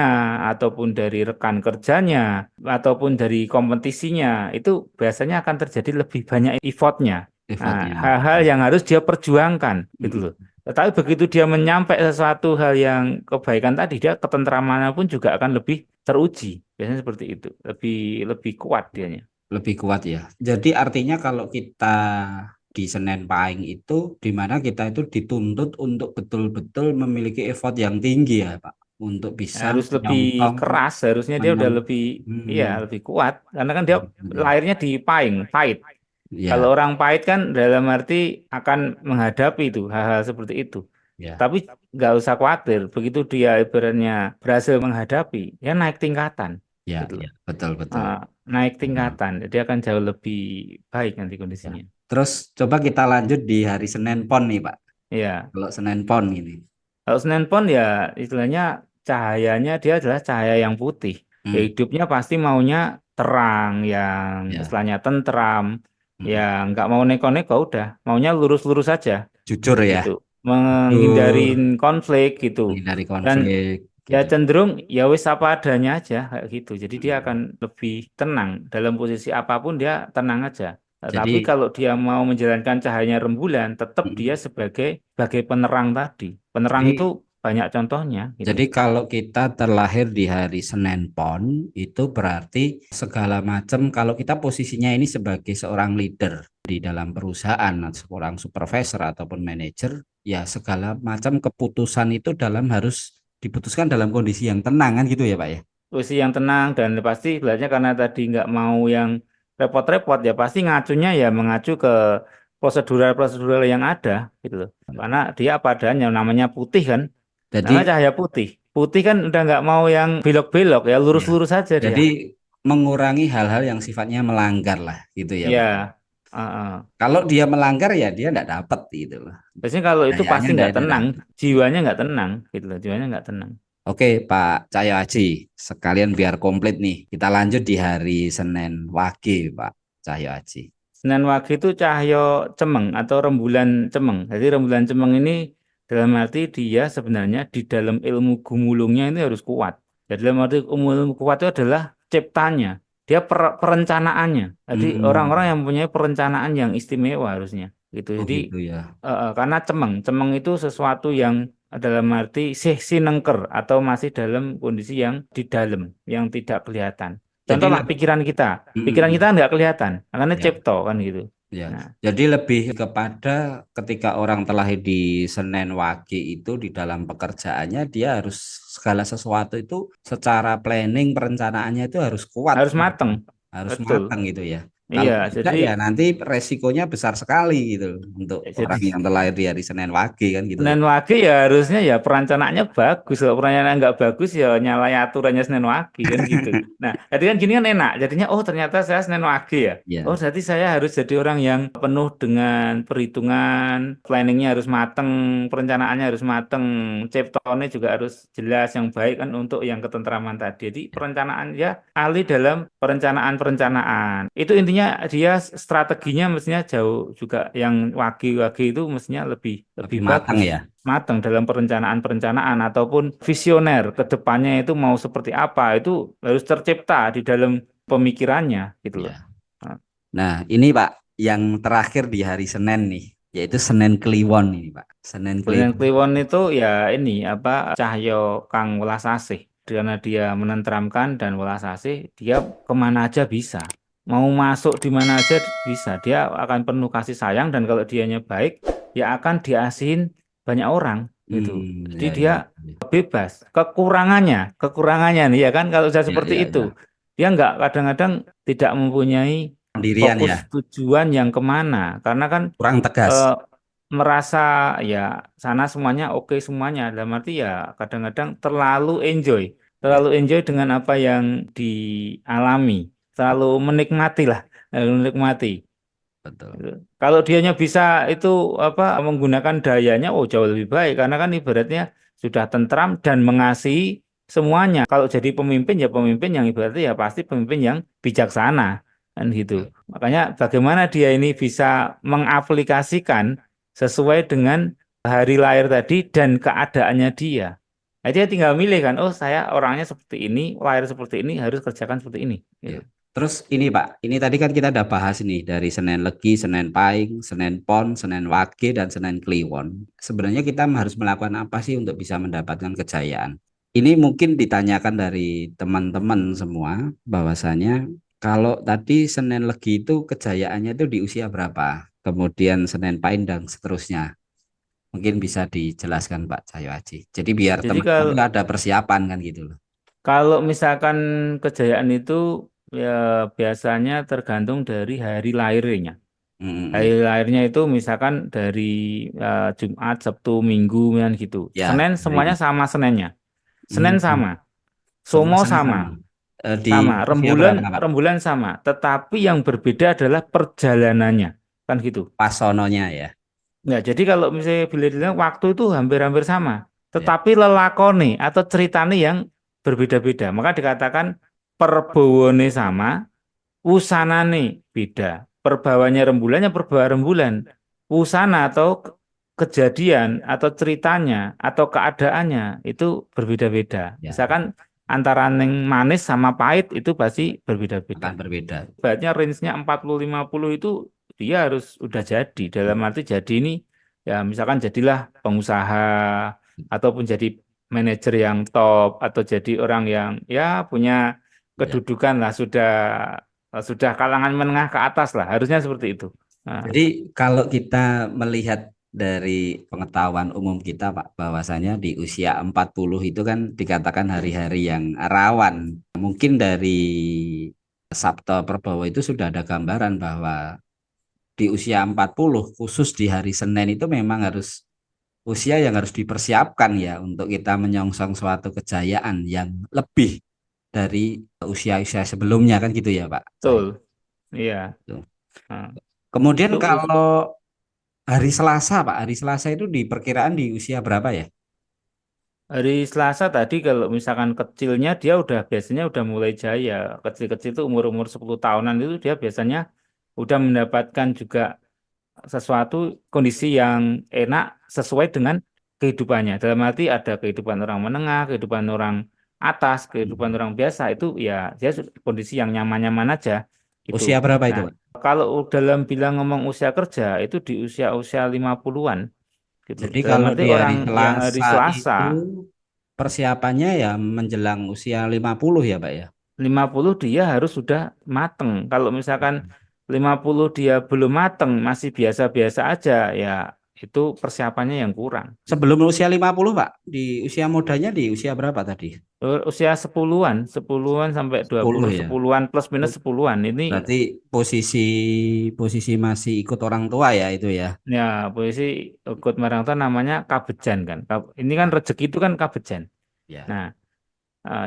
S1: ataupun dari rekan kerjanya ataupun dari kompetisinya itu biasanya akan terjadi lebih banyak effortnya. Nah,
S2: sifatnya.
S1: hal-hal yang harus dia perjuangkan gitu
S2: Mm-mm.
S1: loh. Tetapi begitu dia menyampai sesuatu hal yang kebaikan tadi, dia ketentramannya pun juga akan lebih teruji. Biasanya seperti itu, lebih lebih kuat dianya.
S2: Lebih kuat ya. Jadi artinya kalau kita di Senen Pahing itu di mana kita itu dituntut untuk betul-betul memiliki effort yang tinggi ya Pak, untuk bisa
S1: Harus lebih
S2: menyongsong
S1: keras, harusnya dia udah
S2: menyong
S1: lebih, iya
S2: hmm,
S1: lebih kuat karena kan dia
S2: betul, betul.
S1: lahirnya di Pahing, pahit. Kalau
S2: Ya,
S1: orang pahit kan dalam arti akan menghadapi itu hal-hal seperti itu.
S2: ya,
S1: Tapi nggak usah khawatir, begitu dia ibaratnya berhasil menghadapi, ya naik tingkatan,
S2: ya,
S1: gitu loh.
S2: ya, betul, betul.
S1: Ah, naik
S2: Betul.
S1: tingkatan, jadi akan jauh lebih baik nanti
S2: Ya.
S1: kondisinya.
S2: Terus coba kita lanjut di hari Senin Pon nih Pak.
S1: Iya,
S2: Kalau Senin Pon ini.
S1: kalau Senin Pon ya istilahnya cahayanya dia adalah cahaya yang putih. Ya,
S2: Hmm,
S1: hidupnya pasti maunya terang, yang
S2: ya.
S1: istilahnya tentram,
S2: Hmm.
S1: yang nggak mau neko-neko udah, maunya lurus-lurus saja
S2: Jujur ya,
S1: gitu,
S2: jujur,
S1: menghindarin konflik gitu.
S2: menghindari
S1: Dan
S2: konflik
S1: ya
S2: gitu.
S1: cenderung ya wis apa adanya aja kayak gitu. Jadi dia akan
S2: Hmm.
S1: lebih tenang dalam posisi apapun dia tenang aja. Tetapi
S2: Jadi,
S1: kalau dia mau menjalankan cahayanya rembulan, tetap dia
S2: hmm.
S1: sebagai penerang tadi. Penerang itu
S2: Jadi
S1: banyak contohnya gitu.
S2: Jadi kalau kita terlahir di hari Senin Pon, itu berarti segala macam kalau kita posisinya ini sebagai seorang leader di dalam perusahaan, atau seorang supervisor ataupun manajer, ya segala macam keputusan itu harus diputuskan dalam kondisi yang tenang kan gitu ya Pak ya.
S1: Posisi yang tenang dan pasti sebenarnya karena tadi nggak mau yang repot-repot ya pasti ngacunya ya mengacu ke prosedural-prosedural yang ada gitu loh. Karena dia apa adanya namanya putih kan. Namanya
S2: Jadi
S1: cahaya putih. Putih kan udah nggak mau yang belok-belok ya,
S2: ya,
S1: lurus-lurus saja dia.
S2: jadi mengurangi hal-hal yang sifatnya melanggar lah gitu ya Pak.
S1: Ya, heeh.
S2: Kalau dia melanggar ya dia tidak dapat gitu loh.
S1: Biasanya kalau itu
S2: Kayaknya
S1: pasti
S2: dia
S1: nggak
S2: tidak
S1: tenang,
S2: dapat.
S1: jiwanya nggak tenang, gitu loh, jiwanya nggak tenang.
S2: Oke, Pak Cahyo Aji, sekalian biar komplit nih. Kita lanjut di hari Senin Wage, Pak Cahyo Aji.
S1: Senen Wage itu cahyo cemeng atau rembulan cemeng. Jadi rembulan cemeng ini dalam arti dia sebenarnya di dalam ilmu gumulungnya ini harus kuat. Jadi dalam arti ilmu kuat itu adalah ciptanya, dia perencanaannya. Jadi orang-orang
S2: Hmm.
S1: yang mempunyai perencanaan yang istimewa harusnya gitu.
S2: Oh
S1: Jadi
S2: gitu ya.
S1: karena cemeng itu sesuatu yang dalam arti sinengker atau masih dalam kondisi yang di dalam, yang tidak kelihatan.
S2: Jadi
S1: Contoh lah pikiran kita
S2: mm,
S1: nggak kelihatan, makanya
S2: ya.
S1: cipto kan gitu.
S2: Ya,
S1: Nah,
S2: jadi lebih kepada ketika orang terlahir di Senen Wage itu di dalam pekerjaannya dia harus segala sesuatu itu secara planning perencanaannya itu harus kuat
S1: harus
S2: gitu.
S1: mateng,
S2: Harus
S1: betul.
S2: matang gitu ya. Kalau
S1: Iya,
S2: tidak
S1: jadi
S2: ya nanti resikonya besar sekali gitu untuk
S1: jadi
S2: orang yang terlahir di hari Senen Wage kan gitu ya.
S1: Senen Wage ya harusnya ya perencanaannya bagus. Kalau perencanaannya nggak bagus ya nyalahi aturannya Senen Wage kan gitu. Nah, jadi kan gini kan enak. Jadinya oh ternyata saya Senen Wage ya. Oh
S2: Ya,
S1: berarti saya harus jadi orang yang penuh dengan perhitungan, planningnya harus mateng, perencanaannya harus mateng, ciptaannya juga harus jelas yang baik kan untuk yang ketentraman tadi. Jadi perencanaan ya ahli dalam perencanaan-perencanaan. Itu intinya dia strateginya mestinya jauh juga yang wage-wage itu mestinya lebih lebih
S2: lebih matang
S1: bagus,
S2: ya.
S1: matang dalam perencanaan-perencanaan ataupun visioner ke depannya itu mau seperti apa itu harus tercipta di dalam pemikirannya gitu loh.
S2: Ya.
S1: Nah,
S2: Nah, ini Pak yang terakhir di hari Senin nih, yaitu Senin Kliwon ini Pak. Senin
S1: Kemudian
S2: Kliwon.
S1: Kliwon itu ya ini apa cahyo kang welas asih karena dia menenteramkan dan welas asih dia kemana aja bisa mau masuk di mana aja bisa dia akan penuh kasih sayang dan kalau dianya baik ya akan diasihin banyak orang gitu jadi
S2: Ya,
S1: dia
S2: ya, ya,
S1: bebas kekurangannya nih ya kan kalau sudah
S2: ya,
S1: seperti
S2: ya,
S1: itu
S2: ya.
S1: dia nggak kadang-kadang tidak mempunyai
S2: Pendirian
S1: fokus
S2: ya,
S1: tujuan yang kemana karena kan
S2: kurang tegas.
S1: eh, merasa ya sana semuanya oke semuanya dalam arti ya kadang-kadang
S2: Ya,
S1: terlalu enjoy dengan apa yang dialami terlalu menikmati lah menikmati
S2: betul.
S1: gitu. Kalau dianya bisa itu apa menggunakan dayanya oh jauh lebih baik karena kan ibaratnya sudah tentram dan mengasihi semuanya kalau jadi pemimpin ya pemimpin yang ibaratnya ya pasti pemimpin yang bijaksana kan gitu
S2: Ya.
S1: makanya bagaimana dia ini bisa mengaplikasikan sesuai dengan hari lahir tadi dan keadaannya dia. Nah, dia tinggal milih kan, oh saya orangnya seperti ini, lahir seperti ini, harus kerjakan seperti ini.
S2: Ya.
S1: Gitu.
S2: Terus ini Pak, ini tadi kan kita udah bahas nih dari Senen Legi, Senen Pahing, Senen Pon, Senen Wage, dan Senen Kliwon. Sebenarnya kita harus melakukan apa sih untuk bisa mendapatkan kejayaan? Ini mungkin ditanyakan dari teman-teman semua, bahwasanya kalau tadi Senen Legi itu kejayaannya itu di usia berapa? Kemudian Senen Pahing dan seterusnya. Mungkin bisa dijelaskan Pak Cahyo Aji. Jadi biar
S1: Jadi
S2: teman-teman
S1: kalau
S2: itu ada persiapan kan gitu loh.
S1: kalau misalkan kejayaan itu ya biasanya tergantung dari hari lahirnya. Hari
S2: Mm-mm.
S1: lahirnya itu misalkan dari Jumat, Sabtu, Minggu, dan gitu.
S2: Ya,
S1: Senin semuanya
S2: dari
S1: sama Senennya. Senin
S2: hmm,
S1: sama,
S2: semua
S1: Somo
S2: seni
S1: sama,
S2: sama. Di
S1: sama,
S2: usia
S1: rembulan
S2: berapa Pak?
S1: rembulan sama. Tetapi yang berbeda adalah perjalanannya, kan gitu.
S2: Pasononya ya.
S1: Nah, jadi kalau misalnya bila dibilang waktu itu hampir-hampir sama,
S2: Ya.
S1: tetapi lelakoni atau ceritane yang berbeda-beda. Maka dikatakan perbawone sama, wusanane beda. Perbawanya rembulannya perbawa rembulan. Wusana atau kejadian atau ceritanya atau keadaannya itu berbeda-beda.
S2: Ya,
S1: Misalkan antara yang manis sama pahit itu pasti berbeda-beda.
S2: akan berbeda.
S1: Ibaratnya range-nya 40-50 itu dia harus udah jadi. Dalam arti jadi ini ya misalkan jadilah pengusaha ataupun jadi manajer yang top atau jadi orang yang ya punya
S2: Ya.
S1: kedudukan lah sudah kalangan menengah ke atas lah harusnya seperti itu. Nah,
S2: Jadi kalau kita melihat dari pengetahuan umum kita Pak, bahwasanya di usia 40 itu kan dikatakan hari-hari yang rawan. Mungkin dari Sabto Prabowo itu sudah ada gambaran bahwa di usia 40 khusus di hari Senin itu memang harus usia yang harus dipersiapkan ya untuk kita menyongsong suatu kejayaan yang lebih dari usia-usia sebelumnya kan gitu ya Pak
S1: betul.
S2: Cahyo.
S1: Iya.
S2: Tuh.
S1: Nah,
S2: Kemudian
S1: itu
S2: kalau hari Selasa Pak, hari Selasa itu di perkiraan di usia berapa ya?
S1: hari Selasa tadi kalau misalkan kecilnya dia udah biasanya udah mulai jaya. Kecil-kecil itu umur-umur 10 tahunan itu dia biasanya udah mendapatkan juga sesuatu kondisi yang enak sesuai dengan kehidupannya. Dalam arti ada kehidupan orang menengah, kehidupan orang atas, kehidupan
S2: Hmm.
S1: orang biasa itu ya dia kondisi yang nyaman-nyaman aja
S2: Usia
S1: gitu.
S2: berapa itu,
S1: Nah,
S2: Pak?
S1: kalau dalam bilang ngomong usia kerja itu di usia-usia 50-an gitu.
S2: Jadi
S1: Dalam
S2: kalau
S1: arti
S2: di hari
S1: orang yang hari
S2: Selasa itu
S1: Selasa
S2: persiapannya ya menjelang usia 50 ya, Pak ya?
S1: 50 dia harus sudah mateng. Kalau misalkan 50 dia belum mateng, masih biasa-biasa aja, ya itu persiapannya yang kurang gitu.
S2: Sebelum usia 50, Pak, di usia mudanya di usia berapa tadi?
S1: Usia 10-an sampai
S2: 10
S1: 20,
S2: ya.
S1: 10-an plus minus 10-an. Ini
S2: Berarti posisi posisi masih ikut orang tua ya itu ya.
S1: ya posisi ikut merantau namanya kabejan kan. Ini kan rezeki itu kan kabejan.
S2: Ya.
S1: Nah,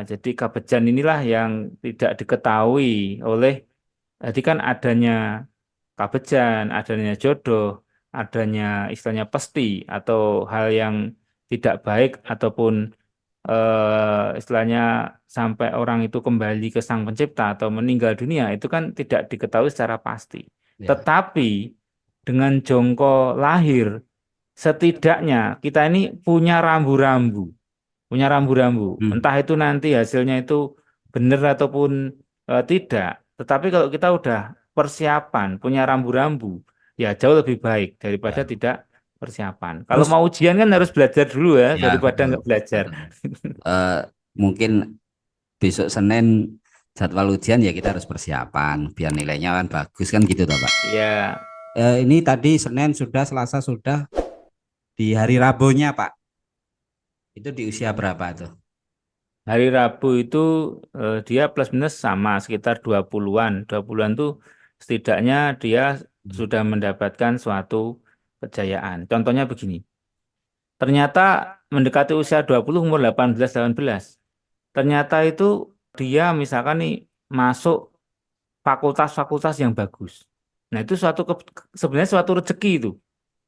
S1: jadi kabejan inilah yang tidak diketahui oleh, jadi kan adanya kabejan, adanya jodoh, adanya istilahnya pesti atau hal yang tidak baik ataupun istilahnya sampai orang itu kembali ke Sang Pencipta atau meninggal dunia itu kan tidak diketahui secara pasti.
S2: Ya.
S1: Tetapi dengan jongko lahir, setidaknya kita ini punya rambu-rambu.
S2: Hmm.
S1: Entah itu nanti hasilnya itu benar ataupun tidak. Tetapi kalau kita udah persiapan, punya rambu-rambu, ya jauh lebih baik daripada
S2: Ya.
S1: tidak persiapan. Kalau
S2: Terus
S1: mau ujian kan harus belajar dulu ya
S2: ya
S1: daripada
S2: betul,
S1: nggak belajar.
S2: betul. Eh, Mungkin besok Senin jadwal ujian ya kita harus persiapan biar nilainya kan bagus kan gitu toh, Pak.
S1: Ya,
S2: Ini tadi Senin sudah, Selasa sudah, di hari Rabunya Pak. Itu di usia berapa tuh?
S1: hari Rabu itu dia plus minus sama sekitar 20-an. 20-an tuh setidaknya dia
S2: Hmm.
S1: sudah mendapatkan suatu kejayaan. Contohnya begini. Ternyata mendekati usia 20 umur 18-19. Ternyata itu dia misalkan nih masuk fakultas-fakultas yang bagus. Nah, itu sebenarnya suatu rezeki itu.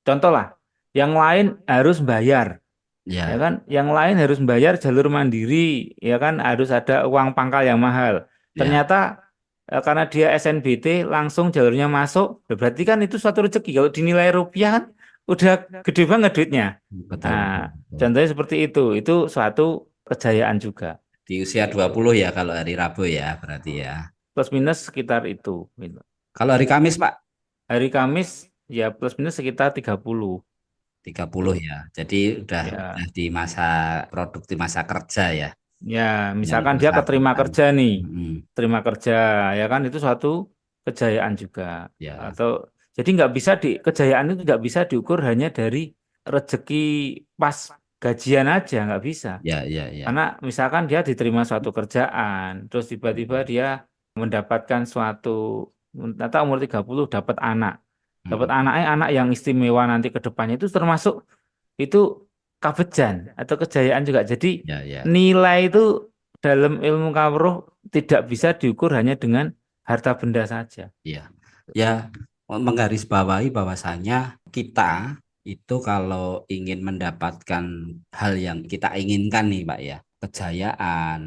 S1: Contoh lah, yang lain harus bayar, ya
S2: Ya,
S1: kan? Yang lain harus bayar jalur mandiri, ya kan? Harus ada uang pangkal yang mahal.
S2: ya,
S1: Ternyata karena dia SNBT langsung jalurnya masuk, berarti kan itu suatu rezeki. Kalau dinilai rupiah kan udah gede banget duitnya.
S2: betul,
S1: Nah,
S2: betul, betul.
S1: contohnya seperti itu suatu kejayaan juga.
S2: Di usia 20 ya kalau hari Rabu ya berarti ya.
S1: Plus minus sekitar itu, gitu.
S2: Kalau hari Kamis Pak,
S1: Hari Kamis ya plus minus sekitar 30
S2: 30
S1: tuh.
S2: ya. Jadi udah
S1: Ya,
S2: di masa produktif masa kerja ya
S1: ya
S2: yang
S1: misalkan dia keterima
S2: bersangkutan.
S1: kerja nih,
S2: Mm,
S1: terima kerja ya kan itu suatu kejayaan juga.
S2: ya,
S1: Atau jadi nggak bisa kejayaan itu nggak bisa diukur hanya dari rezeki pas gajian aja nggak bisa.
S2: ya, ya, ya.
S1: Karena misalkan dia diterima suatu kerjaan, terus tiba-tiba dia mendapatkan suatu, ternyata umur 30 dapat anak. Dapat
S2: Mm,
S1: anaknya anak yang istimewa nanti ke depannya itu termasuk itu kabejan atau kejayaan juga. Jadi
S2: ya, ya,
S1: nilai itu dalam ilmu kawruh tidak bisa diukur hanya dengan harta benda saja.
S2: ya. Ya, menggarisbawahi bahwasanya kita itu kalau ingin mendapatkan hal yang kita inginkan nih Pak ya, kejayaan,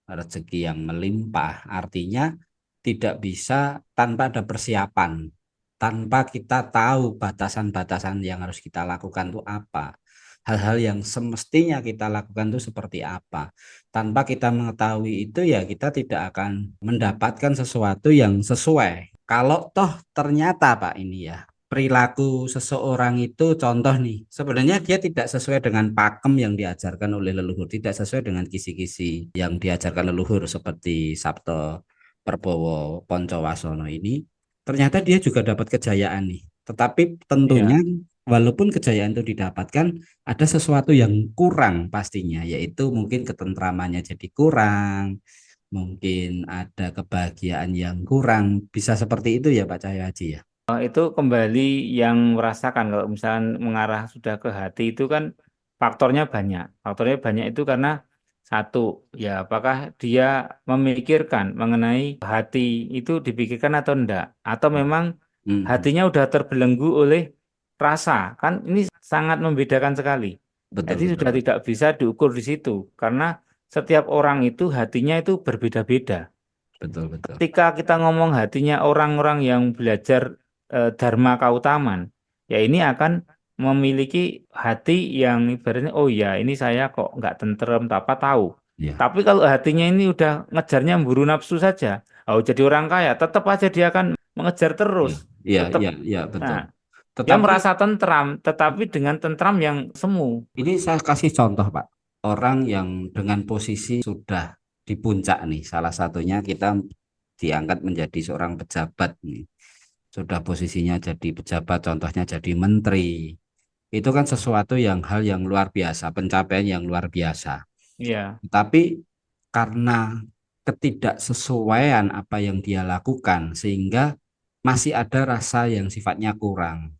S2: rezeki yang melimpah, artinya tidak bisa tanpa ada persiapan, tanpa kita tahu batasan-batasan yang harus kita lakukan itu apa. Hal-hal yang semestinya kita lakukan itu seperti apa. Tanpa kita mengetahui itu ya kita tidak akan mendapatkan sesuatu yang sesuai. Kalau toh ternyata Pak ini ya, perilaku seseorang itu contoh nih, sebenarnya dia tidak sesuai dengan pakem yang diajarkan oleh leluhur, tidak sesuai dengan kisi-kisi yang diajarkan leluhur seperti Sabto Perbowo Poncowasono ini, ternyata dia juga dapat kejayaan nih. Tetapi tentunya
S1: Iya,
S2: walaupun kejayaan itu didapatkan, ada sesuatu yang kurang pastinya, yaitu mungkin ketentramannya jadi kurang, mungkin ada kebahagiaan yang kurang, bisa seperti itu ya Pak Cahyo Haji ya.
S1: itu kembali yang merasakan kalau misalnya mengarah sudah ke hati itu kan faktornya banyak. Faktornya banyak itu karena satu, ya apakah dia memikirkan mengenai hati itu dipikirkan atau enggak, atau memang
S2: Hmm,
S1: hatinya udah terbelenggu oleh rasa. Kan ini sangat membedakan sekali.
S2: betul
S1: Jadi
S2: betul
S1: sudah
S2: Pak.
S1: tidak bisa diukur di situ karena setiap orang itu hatinya itu berbeda-beda.
S2: betul, betul.
S1: Ketika kita ngomong hatinya orang-orang yang belajar Dharma Kautaman, ya ini akan memiliki hati yang ibaratnya, oh ya ini saya kok nggak tentrem, apa tahu.
S2: Ya,
S1: Tapi kalau hatinya ini udah ngejarnya buru nafsu saja, oh jadi orang kaya, tetap aja dia akan mengejar
S2: ya,
S1: terus,
S2: ya, ya,
S1: tetap.
S2: ya, betul.
S1: Nah, dia
S2: Tetapi
S1: merasa tentram, tetapi dengan tentram yang semu.
S2: ini saya kasih contoh, Pak. Orang yang dengan posisi sudah di puncak nih, salah satunya kita diangkat menjadi seorang pejabat nih. Sudah posisinya jadi pejabat, contohnya jadi menteri. Itu kan sesuatu yang hal yang luar biasa, pencapaian yang luar biasa.
S1: Ya,
S2: Tapi karena ketidaksesuaian apa yang dia lakukan, sehingga masih ada rasa yang sifatnya kurang.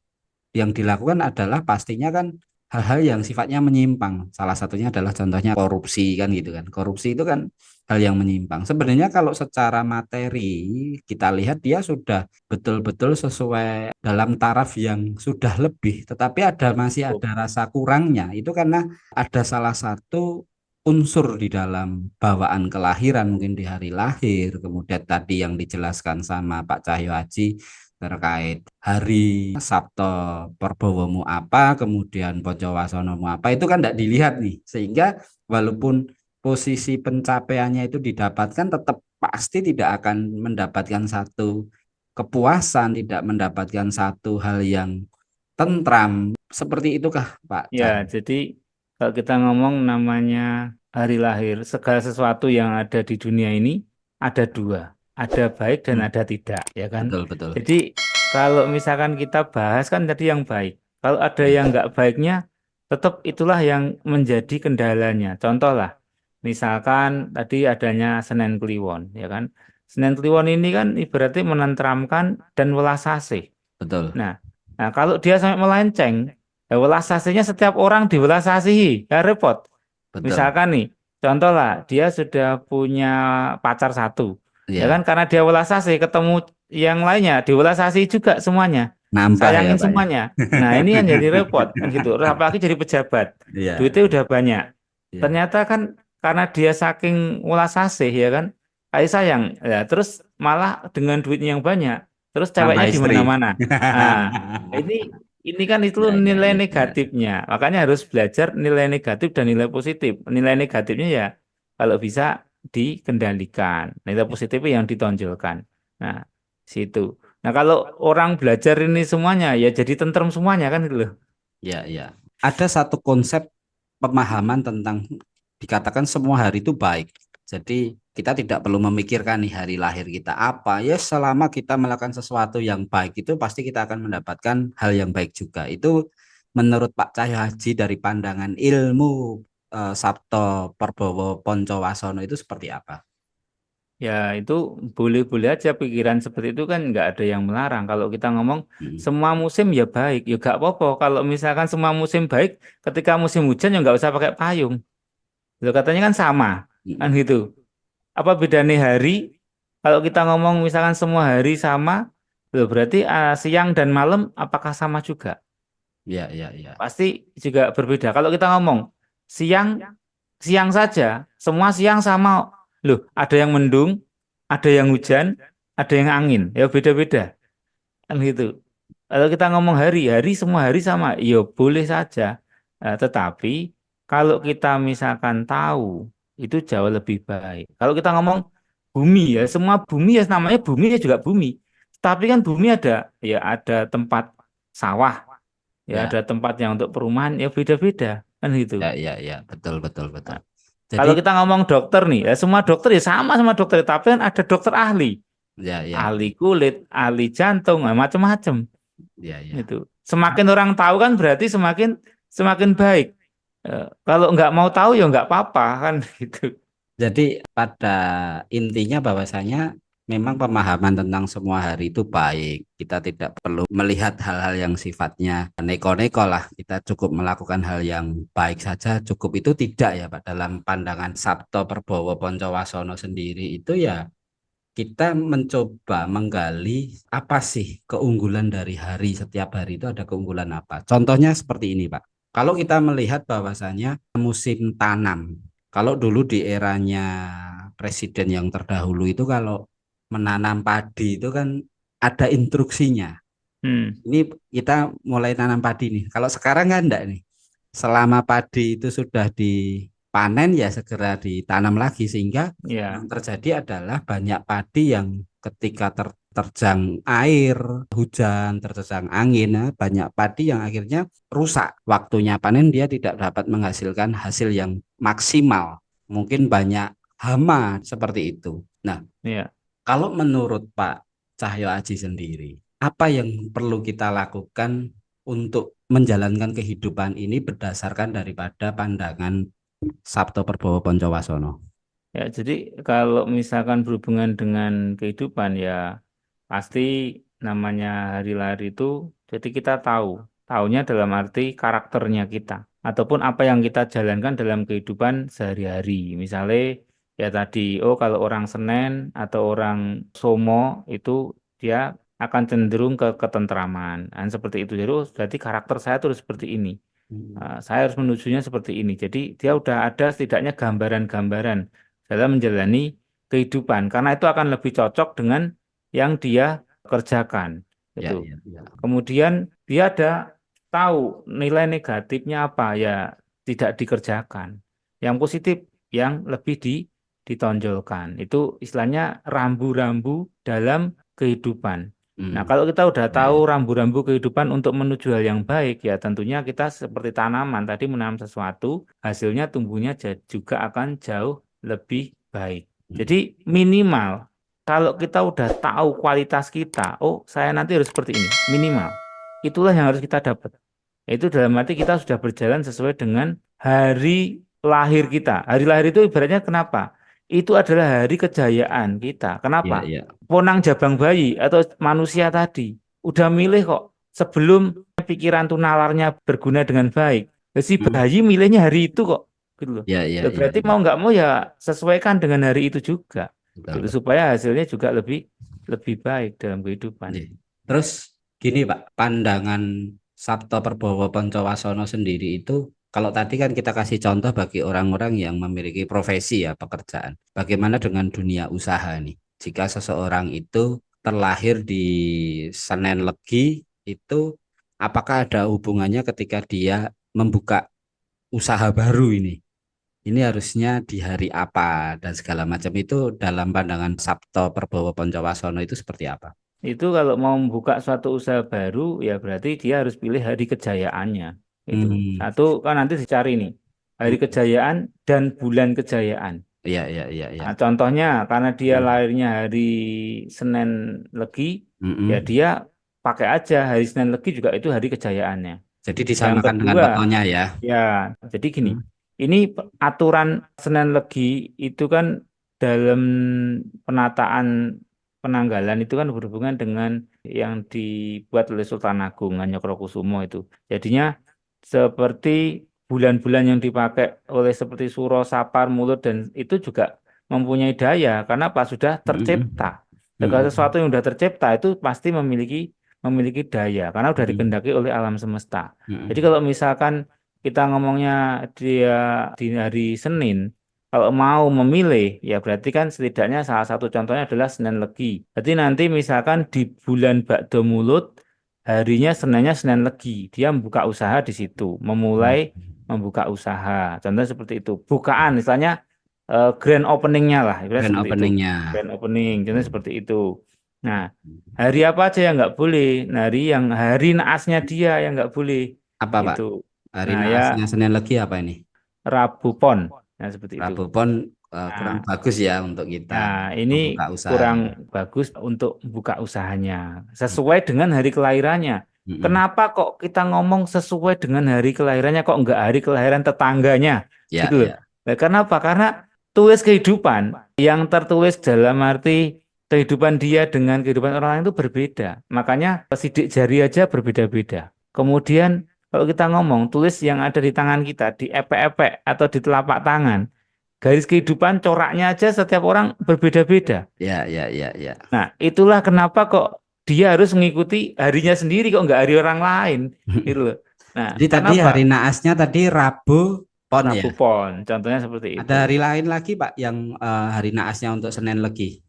S2: Yang dilakukan adalah pastinya kan hal-hal yang sifatnya menyimpang. Salah satunya adalah contohnya korupsi kan gitu kan. Korupsi itu kan hal yang menyimpang. Sebenarnya kalau secara materi kita lihat dia sudah betul-betul sesuai dalam taraf yang sudah lebih, tetapi masih
S1: cukup.
S2: ada rasa kurangnya. Itu karena ada salah satu unsur di dalam bawaan kelahiran mungkin di hari lahir, kemudian tadi yang dijelaskan sama Pak Cahyo Haji terkait hari Sabto Perbowomu apa, kemudian Poncowasonomu apa, itu kan tidak dilihat nih. Sehingga walaupun posisi pencapaiannya itu didapatkan, tetap pasti tidak akan mendapatkan satu kepuasan, tidak mendapatkan satu hal yang tentram. Seperti itukah Pak
S1: Ya,
S2: Cah?
S1: jadi kalau kita ngomong namanya hari lahir, segala sesuatu yang ada di dunia ini ada dua, ada baik dan
S2: Hmm,
S1: ada tidak, ya kan?
S2: betul, betul.
S1: Jadi kalau misalkan kita bahas kan tadi yang baik, kalau ada
S2: Ya,
S1: yang nggak baiknya, tetap itulah yang menjadi kendalanya. Contoh lah, misalkan tadi adanya Senen Kliwon, ya kan? Senen Kliwon ini kan ibaratnya menenteramkan dan welas asih.
S2: betul,
S1: Nah, nah kalau dia sampai melenceng, ya welas asihnya setiap orang diwelas asihi, ya repot.
S2: betul.
S1: Misalkan nih, contoh lah, dia sudah punya pacar satu, ya kan?
S2: Ya,
S1: Karena dia welas asih, ketemu yang lainnya, diwelas asih juga semuanya,
S2: nambah ya
S1: sayangin
S2: Pak ya.
S1: semuanya. Nah, ini yang jadi repot, kan gitu. Apalagi jadi pejabat,
S2: Iya,
S1: duitnya udah banyak.
S2: iya.
S1: Ternyata kan karena dia saking welas asih, ya kan, kasih sayang, ya terus malah dengan duitnya yang banyak, terus
S2: Nambah
S1: ceweknya di
S2: istri.
S1: mana-mana. Nah, ini ini kan itu
S2: Ya, ya,
S1: nilai
S2: ya, ya.
S1: negatifnya. Makanya harus belajar nilai negatif dan nilai positif. Nilai negatifnya ya kalau bisa dikendalikan. Nilai positifnya yang ditonjolkan. Nah, situ. Nah, kalau orang belajar ini semuanya ya jadi tentrem semuanya kan gitu loh.
S2: Ya, ya. Ada satu konsep pemahaman tentang dikatakan semua hari itu baik. Jadi kita tidak perlu memikirkan nih hari lahir kita apa. Ya selama kita melakukan sesuatu yang baik itu pasti kita akan mendapatkan hal yang baik juga. Itu menurut Pak Cahyo Haji dari pandangan ilmu Sabto Perbowo Poncowasono itu seperti apa?
S1: Ya itu boleh-boleh aja pikiran seperti itu kan nggak ada yang melarang. Kalau kita ngomong
S2: Hmm.
S1: semua musim ya baik, ya nggak apa-apa. Kalau misalkan semua musim baik, ketika musim hujan ya nggak usah pakai payung. Loh, katanya kan sama, kan
S2: Hmm.
S1: gitu. Apa bedanya hari? Kalau kita ngomong misalkan semua hari sama, loh berarti siang dan malam apakah sama juga?
S2: Ya, ya, ya.
S1: Pasti juga berbeda. Kalau kita ngomong siang, siang saja, semua siang sama. Loh, ada yang mendung, ada yang hujan, ada yang angin. Ya beda-beda, kan gitu. Kalau kita ngomong hari, hari semua hari sama, ya boleh saja. Tetapi kalau kita misalkan tahu, itu jauh lebih baik. Kalau kita ngomong bumi ya, semua bumi ya namanya bumi ya juga bumi. Tapi kan bumi ada, ya ada tempat sawah, ya ada
S2: Ya,
S1: tempat yang untuk perumahan, ya beda-beda, kan gitu.
S2: ya, ya, ya. Betul, betul, betul.
S1: Nah,
S2: Jadi
S1: kalau kita ngomong dokter nih, ya semua dokter ya sama dokter, tapi kan ada dokter ahli,
S2: ya, ya,
S1: ahli kulit, ahli jantung, macam-macam.
S2: ya, ya.
S1: Itu semakin orang tahu kan berarti semakin semakin baik. Kalau nggak mau tahu ya nggak apa-apa kan gitu.
S2: Jadi pada intinya bahwasanya memang pemahaman tentang semua hari itu baik. Kita tidak perlu melihat hal-hal yang sifatnya neko-neko lah. Kita cukup melakukan hal yang baik saja. Cukup itu tidak ya Pak. Dalam pandangan Sabto Perbowo Poncowasono sendiri itu ya kita mencoba menggali apa sih keunggulan dari hari, setiap hari itu ada keunggulan apa. Contohnya seperti ini Pak. Kalau kita melihat bahwasanya musim tanam, kalau dulu di eranya presiden yang terdahulu itu kalau menanam padi itu kan ada instruksinya.
S1: Hmm,
S2: Ini kita mulai tanam padi nih. Kalau sekarang kan enggak nih. Selama padi itu sudah dipanen ya segera ditanam lagi sehingga
S1: ya,
S2: yang terjadi adalah banyak padi yang ketika terjang air, hujan, terjang angin, ya, banyak padi yang akhirnya rusak. Waktunya panen dia tidak dapat menghasilkan hasil yang maksimal. Mungkin banyak hama seperti itu. Nah,
S1: ya.
S2: kalau menurut Pak Cahyo Aji sendiri, apa yang perlu kita lakukan untuk menjalankan kehidupan ini berdasarkan daripada pandangan Sabto Perbowo Poncowasono?
S1: Ya, jadi kalau misalkan berhubungan dengan kehidupan ya pasti namanya hari lahir itu, jadi kita tahunya dalam arti karakternya kita ataupun apa yang kita jalankan dalam kehidupan sehari-hari. Misalnya ya tadi, oh kalau orang Senen atau orang Somo itu dia akan cenderung ke ketentraman, dan seperti itu. Jadi oh, berarti karakter saya tuh harus seperti ini. Saya harus menujunya seperti ini. Jadi dia udah ada setidaknya gambaran-gambaran dalam menjalani kehidupan karena itu akan lebih cocok dengan yang dia kerjakan
S2: Ya,
S1: itu.
S2: ya, ya.
S1: Kemudian dia ada tahu nilai negatifnya apa ya tidak dikerjakan. Yang positif yang lebih ditonjolkan. Itu istilahnya rambu-rambu dalam kehidupan. Nah,
S2: Hmm.
S1: kalau kita udah
S2: Ya,
S1: tahu
S2: ya.
S1: rambu-rambu kehidupan untuk menuju hal yang baik, ya tentunya kita seperti tanaman tadi menanam sesuatu, hasilnya tumbuhnya juga akan jauh lebih baik. Jadi
S2: Hmm.
S1: minimal kalau kita udah tahu kualitas kita, oh saya nanti harus seperti ini, minimal. Itulah yang harus kita dapat. Itu dalam arti kita sudah berjalan sesuai dengan hari lahir kita. Hari lahir itu ibaratnya kenapa? Itu adalah hari kejayaan kita.
S2: Ya,
S1: Kenapa?
S2: ya.
S1: Ponang jabang bayi atau manusia tadi udah milih kok sebelum pikiran tuh nalarnya berguna dengan baik. Ya, si
S2: Hmm.
S1: bayi milihnya hari itu kok, gitu loh.
S2: Ya, ya,
S1: Ya,
S2: ya,
S1: berarti
S2: ya.
S1: mau nggak mau ya sesuaikan dengan hari itu juga,
S2: Betul,
S1: gitu
S2: betul.
S1: supaya hasilnya juga lebih lebih baik dalam kehidupan.
S2: Nih. Terus gini Pak, pandangan Sabto Perbowo Poncowasono sendiri itu kalau tadi kan kita kasih contoh bagi orang-orang yang memiliki profesi ya pekerjaan. Bagaimana dengan dunia usaha nih? Jika seseorang itu terlahir di Senen Legi itu apakah ada hubungannya ketika dia membuka usaha baru ini? Ini harusnya di hari apa dan segala macam itu dalam pandangan Sabto Perbowo Poncowasono itu seperti apa?
S1: Itu kalau mau membuka suatu usaha baru, ya berarti dia harus pilih hari kejayaannya. Itu
S2: Hmm.
S1: satu kan nanti dicari nih hari kejayaan dan bulan kejayaan.
S2: Iya, iya, iya, iya.
S1: Nah, contohnya karena dia
S2: Hmm.
S1: lahirnya hari Senin Legi, ya
S2: Mm-mm.
S1: dia pakai aja hari Senin Legi juga itu hari kejayaannya.
S2: Jadi
S1: Yang
S2: disamakan dengan
S1: kedua,
S2: wetonnya ya.
S1: ya jadi gini,
S2: Hmm.
S1: ini aturan Senin Legi itu kan dalam penataan penanggalan itu kan berhubungan dengan yang dibuat oleh Sultan Agung Ngayokrokusumo itu. Jadinya seperti bulan-bulan yang dipakai oleh seperti Suro, Sapar, Mulut dan itu juga mempunyai daya karena apa sudah tercipta.
S2: Mm-mm.
S1: Segala sesuatu
S2: Mm-mm.
S1: yang sudah tercipta itu pasti memiliki memiliki daya karena sudah
S2: Mm-mm.
S1: dikehendaki oleh alam semesta. Jadi
S2: Mm-mm.
S1: kalau misalkan kita ngomongnya dia di hari Senin, kalau mau memilih, ya berarti kan setidaknya salah satu contohnya adalah Senin Legi. Jadi nanti misalkan di bulan Bakdo Mulut, harinya Seninnya Senin Legi. Dia membuka usaha di situ, memulai membuka usaha. Contohnya seperti itu. Bukaan, misalnya grand openingnya lah, ibaratnya
S2: Grand
S1: seperti itu.
S2: openingnya.
S1: Grand opening, contohnya seperti itu. Nah, hari apa aja yang nggak boleh? Nah, hari naasnya dia yang nggak boleh.
S2: Apa Pak?
S1: Itu.
S2: Hari
S1: Nah, ya
S2: naasnya Senin Legi apa ini?
S1: Rabu Pon. Nah, seperti itu.
S2: Rabu Pon kurang
S1: Nah,
S2: bagus ya untuk kita
S1: ya, ini
S2: membuka usaha.
S1: kurang bagus untuk buka usahanya. Sesuai dengan hari kelahirannya.
S2: Mm-mm.
S1: Kenapa kok kita ngomong sesuai dengan hari kelahirannya, kok enggak hari kelahiran tetangganya?
S2: Ya,
S1: Gitu loh.
S2: ya.
S1: Nah, kenapa? Karena tulis kehidupan yang tertulis dalam arti kehidupan dia dengan kehidupan orang lain itu berbeda. Makanya sidik jari aja berbeda-beda. Kemudian kalau kita ngomong tulis yang ada di tangan kita, di epek-epek atau di telapak tangan, garis kehidupan coraknya aja setiap orang berbeda-beda.
S2: Ya, ya, ya, ya.
S1: Nah, itulah kenapa kok dia harus mengikuti harinya sendiri kok nggak hari orang lain, gitu loh. Nah,
S2: Jadi tadi
S1: kenapa?
S2: hari naasnya tadi Rabu Pon ya.
S1: Rabu Pon, contohnya seperti
S2: Ada
S1: itu.
S2: hari lain lagi Pak yang hari naasnya untuk Senin Legi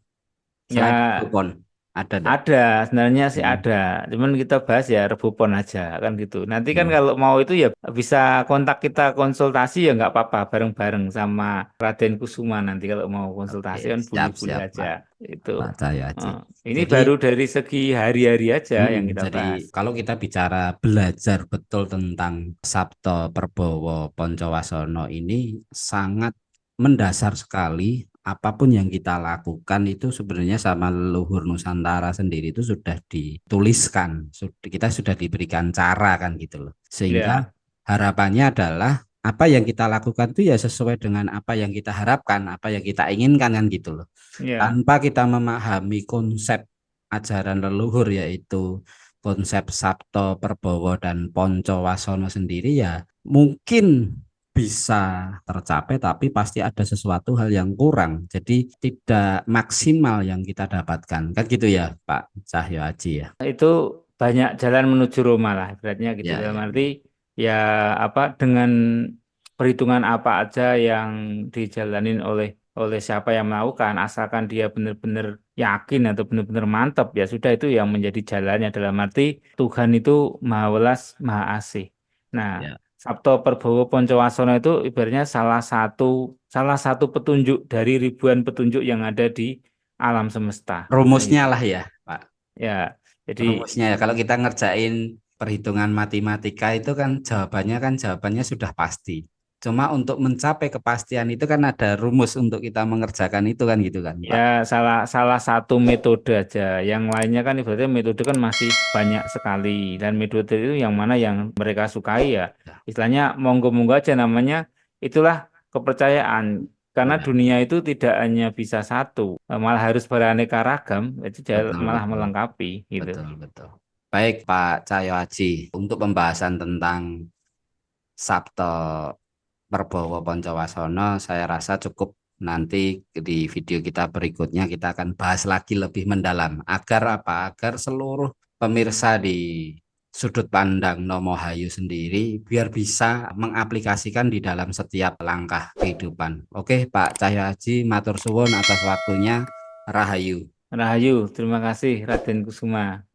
S2: selain Rabu
S1: Ya
S2: Pon. Ada enggak?
S1: ada, sebenarnya sih
S2: Hmm.
S1: ada. Cuman kita bahas ya Rabu Pon aja kan gitu. Nanti kan
S2: Hmm.
S1: kalau mau itu ya bisa kontak kita konsultasi ya nggak apa-apa bareng-bareng sama Raden Kusuma nanti kalau mau konsultasi
S2: Oke,
S1: kan boleh-boleh
S2: siap
S1: aja.
S2: Pak.
S1: Itu.
S2: Pak Cahyo Haji.
S1: Eh, ini
S2: Jadi
S1: baru dari segi hari-hari aja yang kita
S2: Jadi
S1: bahas.
S2: kalau kita bicara belajar betul tentang Sabto Perbowo Poncowasono ini sangat mendasar sekali. Apapun yang kita lakukan itu sebenarnya sama leluhur Nusantara sendiri itu sudah dituliskan, kita sudah diberikan cara kan gitu loh. Sehingga
S1: Ya,
S2: harapannya adalah apa yang kita lakukan itu ya sesuai dengan apa yang kita harapkan, apa yang kita inginkan kan gitu loh.
S1: ya,
S2: Tanpa kita memahami konsep ajaran leluhur yaitu konsep Sabto, Perbowo, dan Poncowasono sendiri ya mungkin bisa tercapai tapi pasti ada sesuatu hal yang kurang. Jadi tidak maksimal yang kita dapatkan. Kan gitu ya Pak Cahyo Haji ya.
S1: itu banyak jalan menuju Roma lah, beratnya gitu.
S2: Ya,
S1: Dalam
S2: ya,
S1: arti
S2: ya.
S1: ya apa dengan perhitungan apa aja yang dijalanin oleh siapa yang melakukan, asalkan dia benar-benar yakin atau benar-benar mantap ya sudah itu yang menjadi jalannya. Dalam arti Tuhan itu Maha Welas, Maha Asih. Nah,
S2: Ya.
S1: Sabto Perbowo Poncowasono itu ibaratnya salah satu petunjuk dari ribuan petunjuk yang ada di alam semesta. Nah,
S2: Rumusnya
S1: gitu.
S2: lah ya Pak.
S1: Ya, jadi
S2: Rumusnya ya kalau kita ngerjain perhitungan matematika itu kan jawabannya sudah pasti. Cuma untuk mencapai kepastian itu kan ada rumus untuk kita mengerjakan itu kan gitu kan
S1: ya
S2: Pak.
S1: salah salah satu metode aja. Yang lainnya kan ibaratnya metode kan masih banyak sekali dan metode itu yang mana yang mereka sukai ya.
S2: Ya,
S1: Istilahnya monggo-monggo aja namanya itulah kepercayaan. Karena
S2: ya,
S1: dunia itu tidak hanya bisa satu, malah harus beraneka ragam, itu
S2: betul
S1: malah
S2: betul
S1: melengkapi gitu.
S2: betul betul. Baik Pak Cahyo Haji, untuk pembahasan tentang Sabto Perbowo Poncowasono saya rasa cukup. Nanti di video kita berikutnya kita akan bahas lagi lebih mendalam agar apa? Agar seluruh pemirsa di sudut pandang Nomo Hayu sendiri biar bisa mengaplikasikan di dalam setiap langkah kehidupan. Oke, Pak Cahyo Haji, matur suwun atas waktunya. Rahayu.
S1: Rahayu, terima kasih Raden Kusuma.